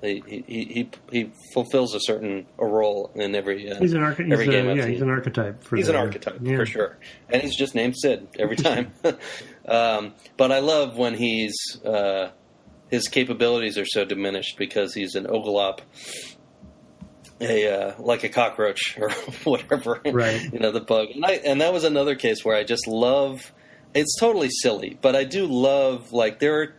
he fulfills a role in every game. He's an archetype for sure, and he's just named Sid every time. But I love when his capabilities are so diminished because he's an oglop, like a cockroach or whatever, right? The bug. And that was another case where I just love. It's totally silly, but I do love, like, there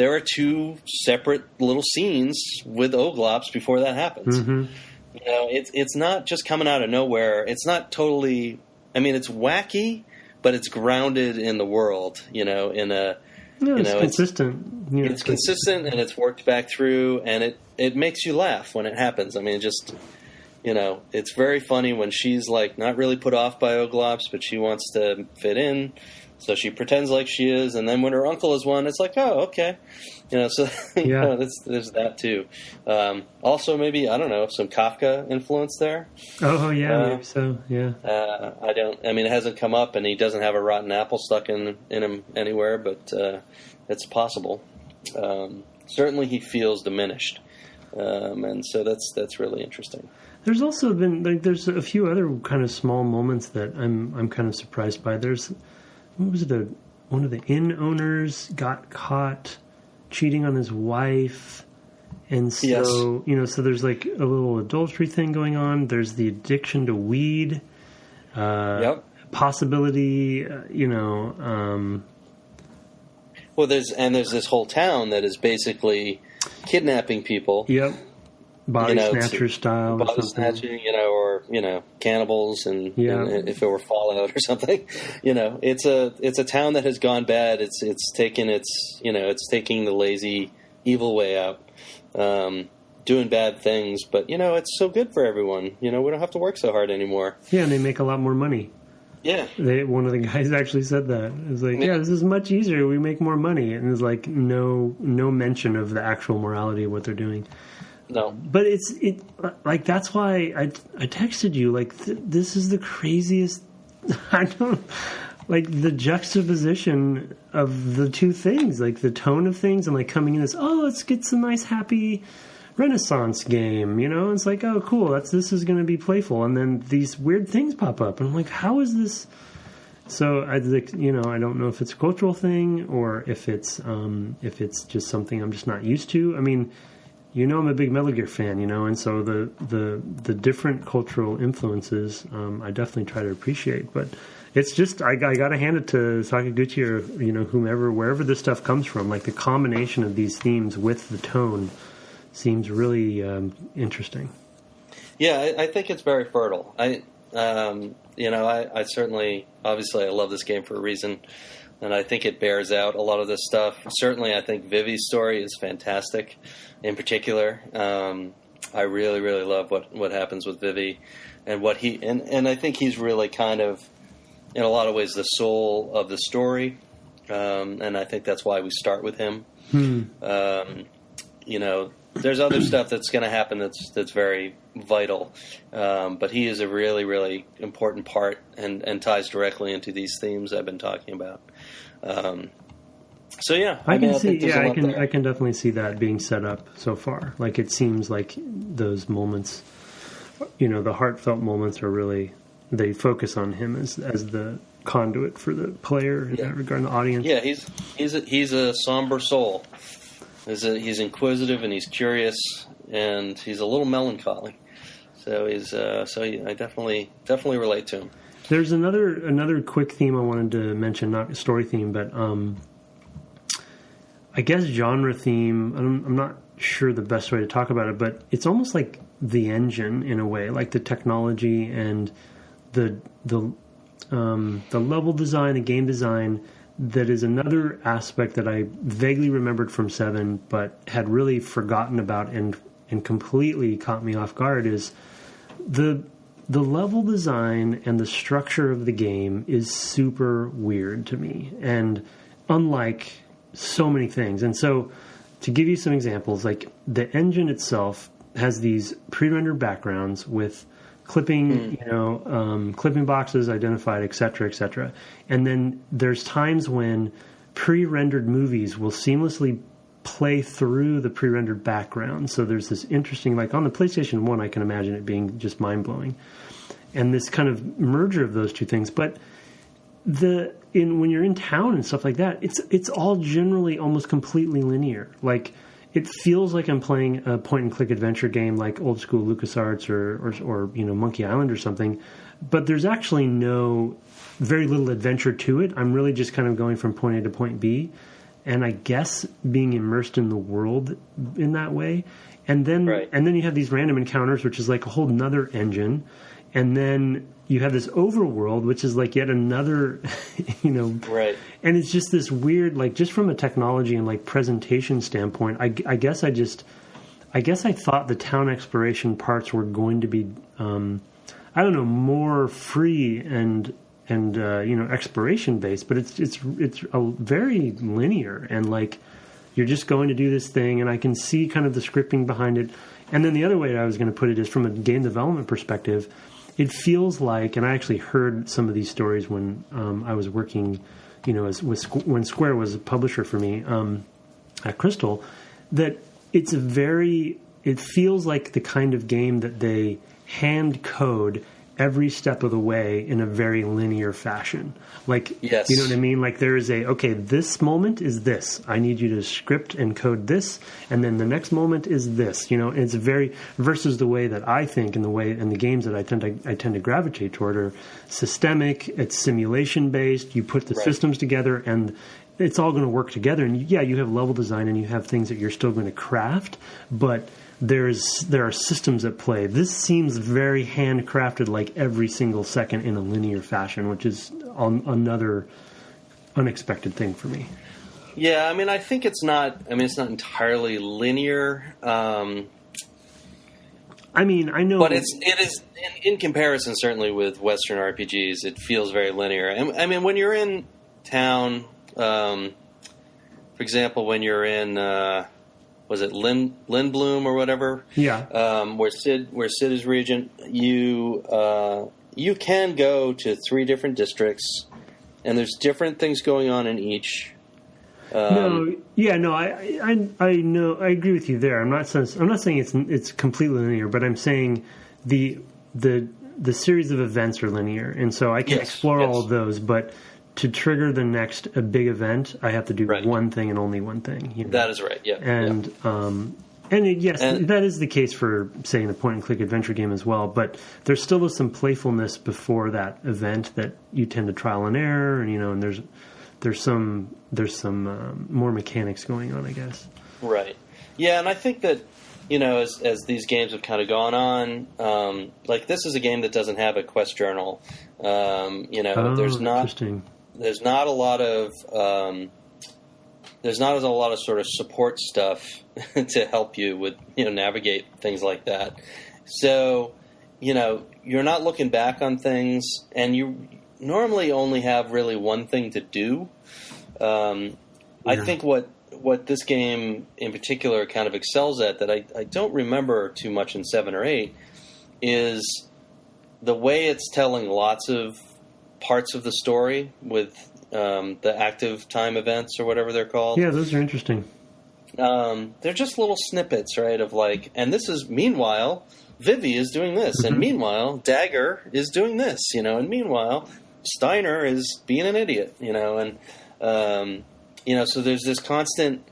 are two separate little scenes with oglops before that happens. Mm-hmm. It's not just coming out of nowhere. It's not totally. I mean, it's wacky, but it's grounded in the world. It's consistent. It's consistent, and it's worked back through, and it makes you laugh when it happens. I mean, it's very funny when she's like not really put off by oglops, but she wants to fit in. So she pretends like she is, and then when her uncle is one, it's like, oh, okay. So there's that too. Also, maybe, I don't know, some Kafka influence there. Oh, yeah, maybe so, yeah. It hasn't come up, and he doesn't have a rotten apple stuck in him anywhere, but it's possible. Certainly he feels diminished, and so that's really interesting. There's also been, there's a few other kind of small moments that I'm kind of surprised by. What was it? One of the inn owners got caught cheating on his wife, and so so there's like a little adultery thing going on. There's the addiction to weed, possibility. Well, there's this whole town that is basically kidnapping people. Yep. Body snatcher style, body snatching, or cannibals, and if it were Fallout or something, it's a town that has gone bad. It's taking taking the lazy, evil way out, doing bad things. But it's so good for everyone. We don't have to work so hard anymore. Yeah, and they make a lot more money. Yeah, one of the guys actually said that. It was like, this is much easier. We make more money, and there's like no mention of the actual morality of what they're doing. No, but that's why I texted you, like, this is the craziest. I don't like the juxtaposition of the two things, like the tone of things, and like coming in as, let's get some nice happy Renaissance game, It's like, oh, cool, this is going to be playful, and then these weird things pop up, and I'm like, how is this? So I don't know if it's a cultural thing or if it's just something I'm just not used to. I mean. I'm a big Metal Gear fan, and so the different cultural influences, I definitely try to appreciate. But it's just, I got to hand it to Sakaguchi or, whomever, wherever this stuff comes from. Like, the combination of these themes with the tone seems really interesting. Yeah, I think it's very fertile. I certainly, obviously, I love this game for a reason. And I think it bears out a lot of this stuff. Certainly, I think Vivi's story is fantastic. In particular, I really, really love what happens with Vivi, and what and I think he's really kind of, in a lot of ways, the soul of the story. And I think that's why we start with him. There's other stuff that's going to happen that's very vital, but he is a really, really important part and ties directly into these themes I've been talking about. I can definitely see that being set up so far. Like, it seems like those moments, the heartfelt moments are really, they focus on him as the conduit for the player in that regard, the audience. Yeah, he's a somber soul. He's inquisitive and he's curious and he's a little melancholy. So I definitely relate to him. There's another quick theme I wanted to mention, not a story theme, but I guess genre theme. I'm not sure the best way to talk about it, but it's almost like the engine in a way, like the technology and the level design, the game design. That is another aspect that I vaguely remembered from 7, but had really forgotten about and completely caught me off guard. Is the level design and the structure of the game is super weird to me, and unlike so many things. And so, to give you some examples, like the engine itself has these pre-rendered backgrounds with clipping, clipping boxes identified, etc., etc. And then there's times when pre-rendered movies will seamlessly play through the pre-rendered background. So there's this interesting, like on the PlayStation 1, I can imagine it being just mind-blowing. And this kind of merger of those two things. But when you're in town and stuff like that, it's all generally almost completely linear. Like, it feels like I'm playing a point-and-click adventure game like old school LucasArts or Monkey Island or something. But there's actually very little adventure to it. I'm really just kind of going from point A to point B. And I guess being immersed in the world in that way. And then you have these random encounters, which is like a whole nother engine. And then you have this overworld, which is like yet another, Right. And it's just this weird, like, just from a technology and like presentation standpoint, I guess I thought the town exploration parts were going to be, more free and exploration based, but it's a very linear, and like you're just going to do this thing, and I can see kind of the scripting behind it. And then the other way I was going to put it is from a game development perspective, it feels like, and I actually heard some of these stories when I was working, when Square was a publisher for me at Crystal, that it feels like the kind of game that they hand code every step of the way in a very linear fashion. Like, yes. You know what I mean? Like, there is this moment is this. I need you to script and code this, and then the next moment is this. And it's very, versus the way that I think and the games that I tend to gravitate toward are systemic, it's simulation based, you put the systems together and it's all going to work together. And you have level design and you have things that you're still going to craft, but there are systems at play. This seems very handcrafted, like every single second in a linear fashion, which is another unexpected thing for me. Yeah, I mean, I think it's not entirely linear. I know, but it is in comparison, certainly with Western RPGs, it feels very linear. I mean, when you're in town, for example, when you're in. Was it Lindblom or whatever? Yeah. Where Sid is regent, you can go to 3 different districts, and there's different things going on in each. I know. I agree with you there. I'm not saying it's completely linear, but I'm saying the series of events are linear, and so I can explore all of those, but to trigger the next big event, I have to do one thing and only one thing. That is right. Yeah. And that is the case for, say, a point-and-click adventure game as well. But there still is some playfulness before that event that you tend to trial and error, and there's some more mechanics going on, I guess. Right. Yeah, and I think that as these games have kind of gone on, like this is a game that doesn't have a quest journal. There's not a lot of sort of support stuff to help you with navigate things like that. So you're not looking back on things, and you normally only have really one thing to do. I think what this game in particular kind of excels at that I don't remember too much in 7 or 8 is the way it's telling lots of parts of the story with the active time events or whatever they're called. Yeah, those are interesting. They're just little snippets, right, of like, and this is, meanwhile, Vivi is doing this, and meanwhile, Dagger is doing this, and meanwhile, Steiner is being an idiot, and, so there's this constant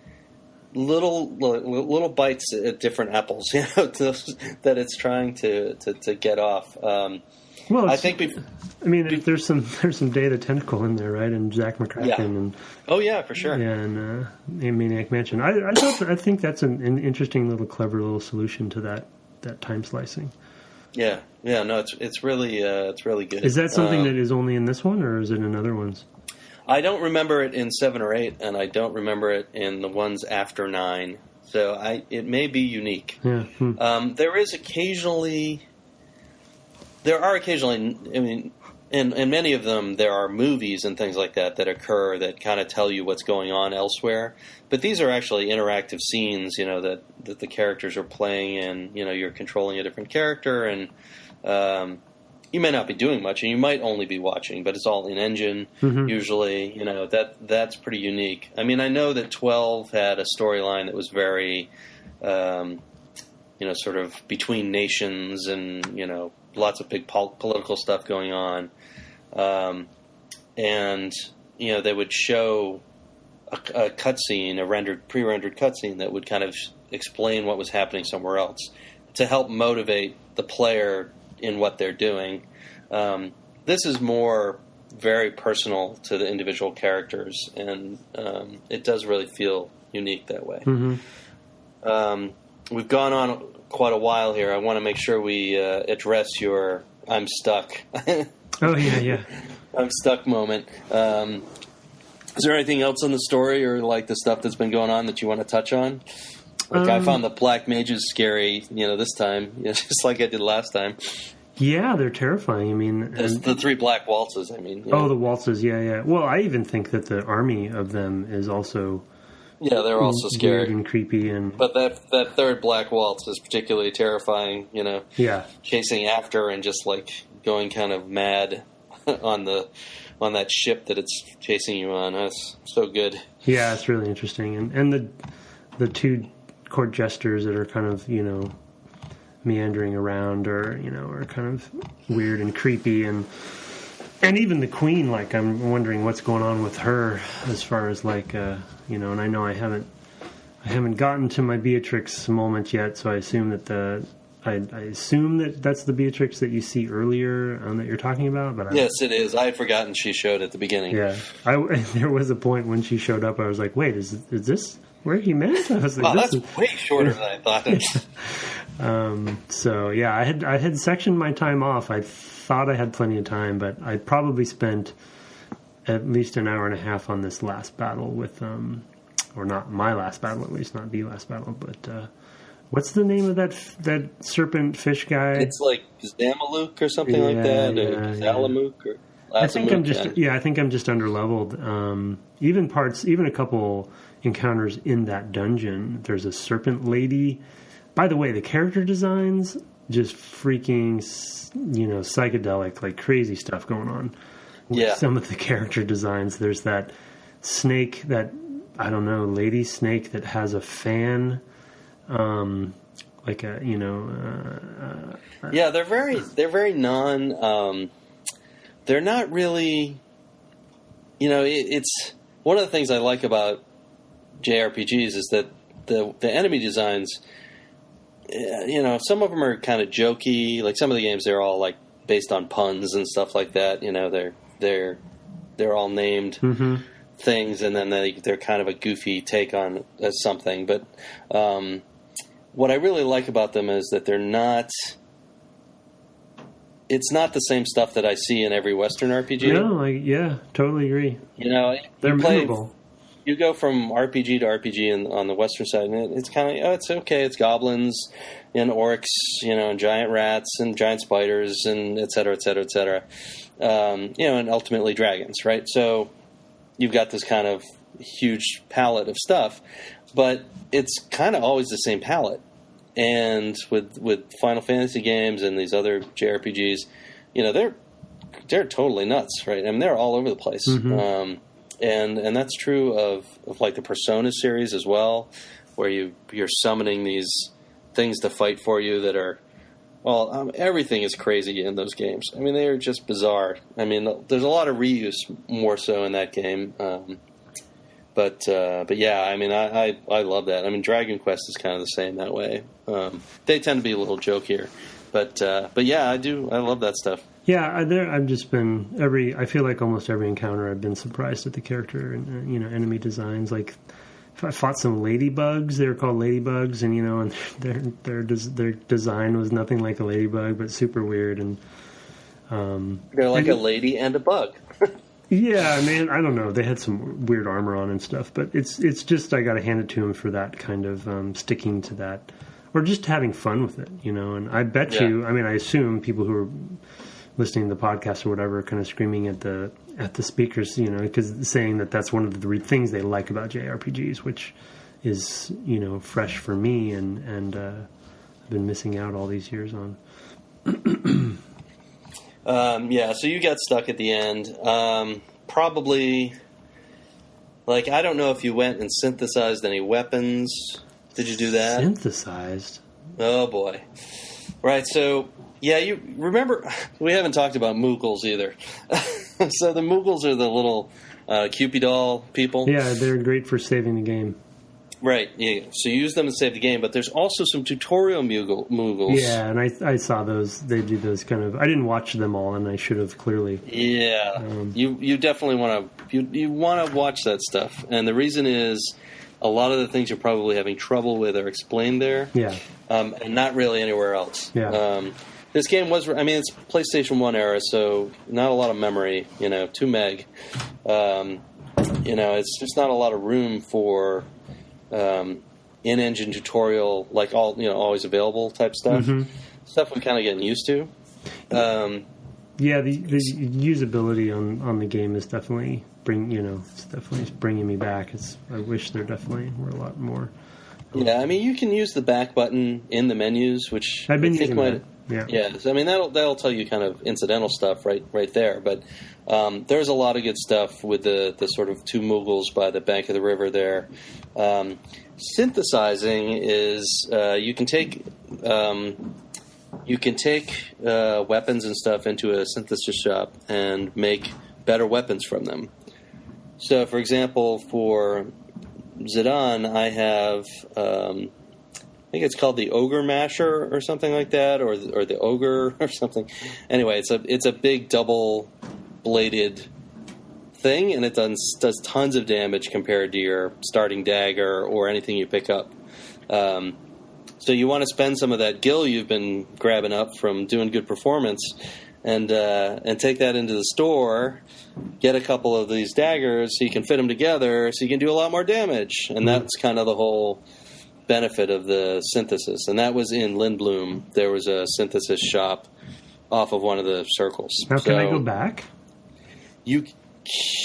little bites at different apples, that it's trying to get off. Well, I think there's some Day of the Tentacle in there, right? And Zach McCracken and for sure. Yeah, and Maniac Mansion. I think that's an interesting little clever little solution to that time slicing. Yeah, no, it's really good. Is that something that is only in this one, or is it in other ones? I don't remember it in 7 or 8, and I don't remember it in the ones after 9. So it may be unique. Yeah. There are occasionally, I mean, in many of them, there are movies and things like that occur that kind of tell you what's going on elsewhere. But these are actually interactive scenes, that the characters are playing in. You're controlling a different character, and you may not be doing much, and you might only be watching, but it's all in engine usually. That's pretty unique. I mean, I know that 12 had a storyline that was very, sort of between nations, and lots of big political stuff going on, and they would show a cutscene, a pre-rendered cutscene that would kind of explain what was happening somewhere else to help motivate the player in what they're doing. This is more very personal to the individual characters, and it does really feel unique that way. We've gone on quite a while here. I want to make sure we address your "I'm stuck." Oh yeah. I'm stuck moment. Is there anything else in the story, or like the stuff that's been going on, that you want to touch on? Like I found the black mages scary, this time, just like I did last time. Yeah, they're terrifying. I mean, the 3 black waltzes. I mean, the waltzes. Yeah. Well, I even think that the army of them is also. Yeah, they're also scary weird and creepy, but that third black waltz is particularly terrifying. Yeah, chasing after and just like going kind of mad on that ship that it's chasing you on. That's so good. Yeah, it's really interesting, and the 2 court jesters that are kind of meandering around, or are kind of weird and creepy, and even the queen. Like, I'm wondering what's going on with her as far as like and I know I haven't gotten to my Beatrix moment yet, so I assume that I assume that that's the Beatrix that you see earlier that you're talking about. But yes, it is. I had forgotten she showed at the beginning. Yeah, there was a point when she showed up. I was like, "Wait, is this where he meant?" I was like, "Wow, that's way shorter than I thought." So yeah, I had sectioned my time off. I thought I had plenty of time, but I probably spent at least an hour and a half on this last battle with, or not my last battle, at least not the last battle, but. What's the name of that serpent fish guy? It's like Zamaluk or something like that, or Zalamuk or Lazamuk. I think I'm just underleveled. Even a couple encounters in that dungeon. There's a serpent lady. By the way, the character designs just freaking psychedelic, like crazy stuff going on. With some of the character designs. There's that snake, that lady snake that has a fan. Like a they're very non they're not really it's one of the things I like about JRPGs is that the enemy designs, some of them are kind of jokey. Like some of the games, they're all like based on puns and stuff like that. They're all named things, and then they're kind of a goofy take on something. But what I really like about them is that they're not. It's not the same stuff that I see in every Western RPG. No, totally agree. They're memorable. You go from RPG to RPG on the Western side, and it's kind of it's okay. It's goblins and orcs, and giant rats and giant spiders, and et cetera, et cetera, et cetera. And ultimately dragons, right? So you've got this kind of huge palette of stuff. But it's kind of always the same palette. And with Final Fantasy games and these other JRPGs, they're totally nuts, right? I mean, they're all over the place. And that's true of like the Persona series as well, where you're summoning these things to fight for you that are, everything is crazy in those games. I mean, they're just bizarre. I mean, there's a lot of reuse more so in that game. But yeah, I mean, I love that. I mean, Dragon Quest is kind of the same that way. They tend to be a little jokier, but yeah, I love that stuff. Yeah, I've just been I feel like almost every encounter I've been surprised at the character and enemy designs. Like I fought some ladybugs. They were called ladybugs, and and their design was nothing like a ladybug, but super weird. And they're like a lady and a bug. Yeah, man, I don't know. They had some weird armor on and stuff, but it's just I got to hand it to him for that kind of sticking to that, or just having fun with it, And I bet you, I mean, I assume people who are listening to the podcast or whatever are kind of screaming at the speakers, because saying that that's one of the things they like about JRPGs, which is fresh for me, and I've been missing out all these years on. So you got stuck at the end. Probably, like, I don't know if you went and synthesized any weapons. Did you do that? Synthesized? Oh, boy. Right, so, yeah, you remember, we haven't talked about Moogles either. So the Moogles are the little Cupid doll people. Yeah, they're great for saving the game. Right, yeah. So you use them to save the game, but there's also some tutorial Moogles. Yeah, and I saw those. They do those kind of... I didn't watch them all, and I should have clearly. Yeah, you definitely want to... You want to watch that stuff. And the reason is a lot of the things you're probably having trouble with are explained there. Yeah. And not really anywhere else. Yeah. This game was... I mean, it's PlayStation 1 era, so not a lot of memory, 2 meg. It's just not a lot of room for... in-engine tutorial, like always available type stuff. Mm-hmm. Stuff we're kind of getting used to. The usability on the game is definitely it's definitely bringing me back. I wish there definitely were a lot more. Yeah, I mean, you can use the back button in the menus, which I've been using that. Yeah. So, I mean, that'll tell you kind of incidental stuff right there. But there's a lot of good stuff with the sort of 2 Moogles by the bank of the river there. Synthesizing is you can take weapons and stuff into a synthesis shop and make better weapons from them. So, for example, for Zidane, I have I think it's called the Ogre Masher or something like that, or the Ogre or something. Anyway, it's a big double bladed thing, and it does tons of damage compared to your starting dagger or anything you pick up. So you want to spend some of that gil you've been grabbing up from doing good performance, and take that into the store, get a couple of these daggers so you can fit them together, so you can do a lot more damage. And that's kind of the whole benefit of the synthesis. And that was in Lindblom. There was a synthesis shop off of one of the circles. Now, can I go back? You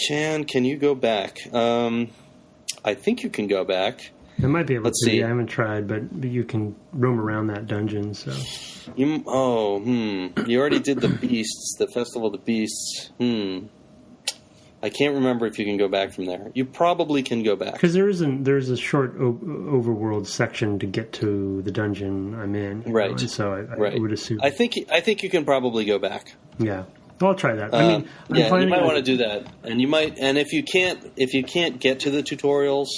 can you go back? I think you can go back. I might be able to. See. I haven't tried, but you can roam around that dungeon. So you already did the beasts, the festival of the beasts. I can't remember if you can go back from there. You probably can go back because there's a short overworld section to get to the dungeon I'm in. Right. And so I would assume. I think you can probably go back. Yeah. I'll try that. I mean, you might want to do that, and you might. And if you can't get to the tutorials,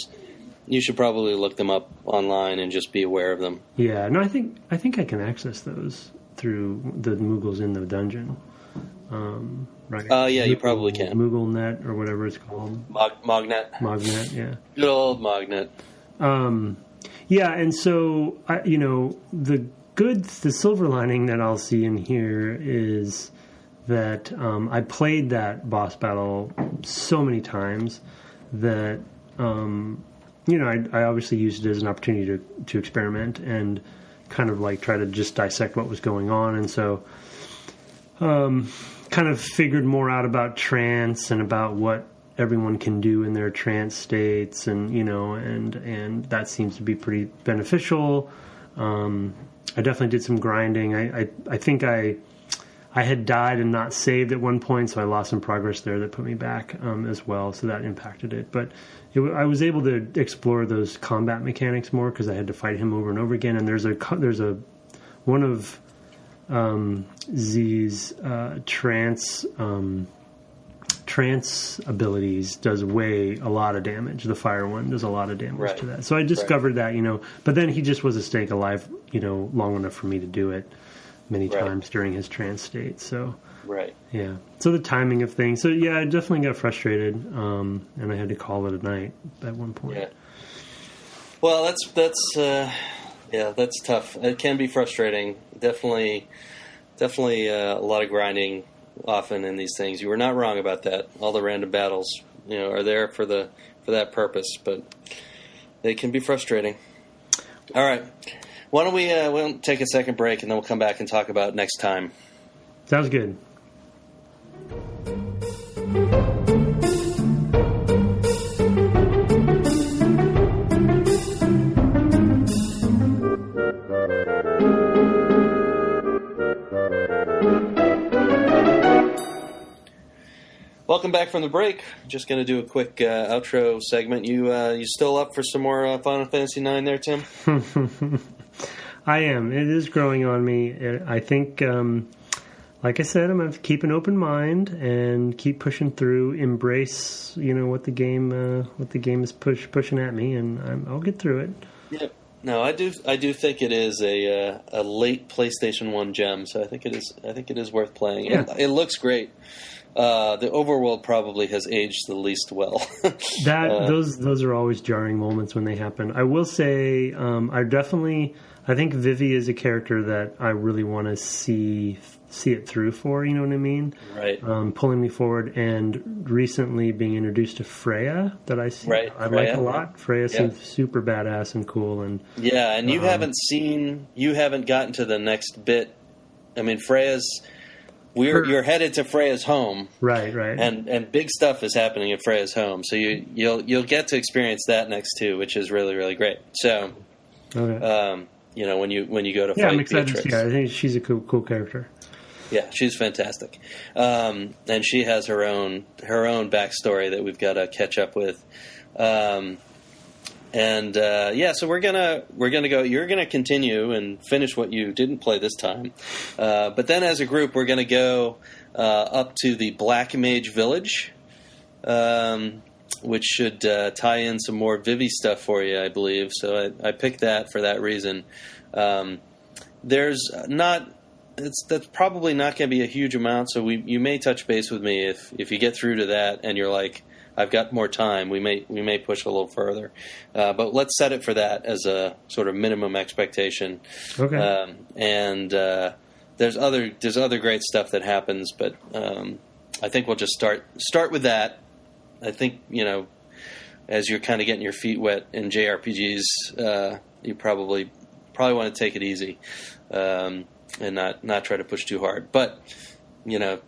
you should probably look them up online and just be aware of them. Yeah, no, I think I can access those through the Moogles in the dungeon. Right. Yeah, you probably can. MoogleNet or whatever it's called. Mognet. Mognet, yeah. Good old Mognet. Yeah, and so the silver lining that I'll see in here is that I played that boss battle so many times that I obviously used it as an opportunity to experiment and kind of like try to just dissect what was going on, and so kind of figured more out about trance and about what everyone can do in their trance states, and and that seems to be pretty beneficial. I definitely did some grinding. I think I had died and not saved at one point, so I lost some progress there that put me back as well, so that impacted it. But I was able to explore those combat mechanics more because I had to fight him over and over again. And there's a one of Z's trance abilities does a lot of damage. The fire one does a lot of damage to that. So I discovered that, but then he just was a stake alive, long enough for me to do it many times during his trance state. So yeah. So the timing of things. So yeah, I definitely got frustrated, and I had to call it a night at one point. Yeah. Well, that's tough. It can be frustrating. Definitely a lot of grinding often in these things. You were not wrong about that. All the random battles, are there for that purpose, but they can be frustrating. All right. Why don't we'll take a second break, and then we'll come back and talk about next time. Sounds good. welcome back from the break. Just going to do a quick outro segment. You still up for some more Final Fantasy IX there, Tim? I am. It is growing on me. I think, like I said, I'm going to keep an open mind and keep pushing through. Embrace, what the game is pushing at me, and I'll get through it. Yep. No, I do think it is a late PlayStation 1 gem. So I think it is worth playing. Yeah. It looks great. The overworld probably has aged the least well. Those are always jarring moments when they happen. I will say, I think Vivi is a character that I really want to see it through for. You know what I mean? Right. Pulling me forward, and recently being introduced to Freya that I see. Right. I like a lot. Freya seems super badass and cool, and you haven't gotten to the next bit. I mean, you're headed to Freya's home, right, and big stuff is happening at Freya's home. So you'll get to experience that next too, which is really, really great. So, okay. When you go to fight I'm excited Beatrix. to see her. I think she's a cool character. Yeah, she's fantastic, and she has her own backstory that we've got to catch up with. So we're gonna go. You're gonna continue and finish what you didn't play this time, but then as a group, we're gonna go up to the Black Mage Village, which should tie in some more Vivi stuff for you, I believe. So I picked that for that reason. That's probably not going to be a huge amount, so you may touch base with me if you get through to that and you're like, I've got more time. We may push a little further, but let's set it for that as a sort of minimum expectation. Okay. There's other great stuff that happens, but I think we'll just start with that. I think as you're kind of getting your feet wet in JRPGs, you probably want to take it easy and not try to push too hard. But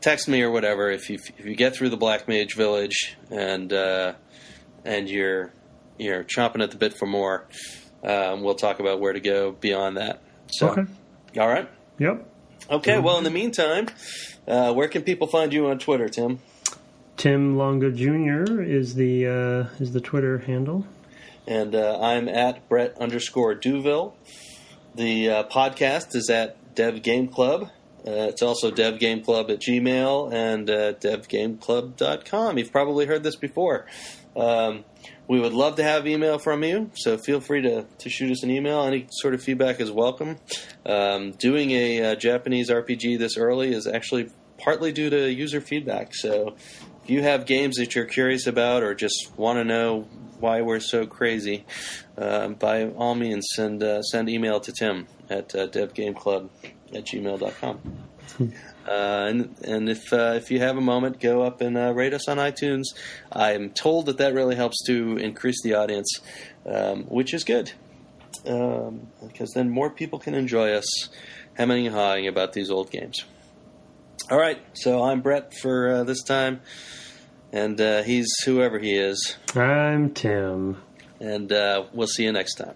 text me or whatever if you get through the Black Mage Village and you're chomping at the bit for more. We'll talk about where to go beyond that. So, okay. All right. Yep. Okay. Well, in the meantime, where can people find you on Twitter, Tim? Tim Longo Jr. is the Twitter handle. And I'm at Brett_Duville. The podcast is at Dev Game Club. It's also devgameclub at Gmail and devgameclub.com. You've probably heard this before. We would love to have email from you, so feel free to shoot us an email. Any sort of feedback is welcome. Doing a Japanese RPG this early is actually partly due to user feedback. So if you have games that you're curious about or just want to know why we're so crazy, by all means send email to Tim at devgameclub@gmail.com. And if you have a moment, go up and rate us on iTunes. I'm told that really helps to increase the audience, which is good, because then more people can enjoy us hemming and hawing about these old games. All right, so I'm Brett for this time, and he's whoever he is. I'm Tim. And we'll see you next time.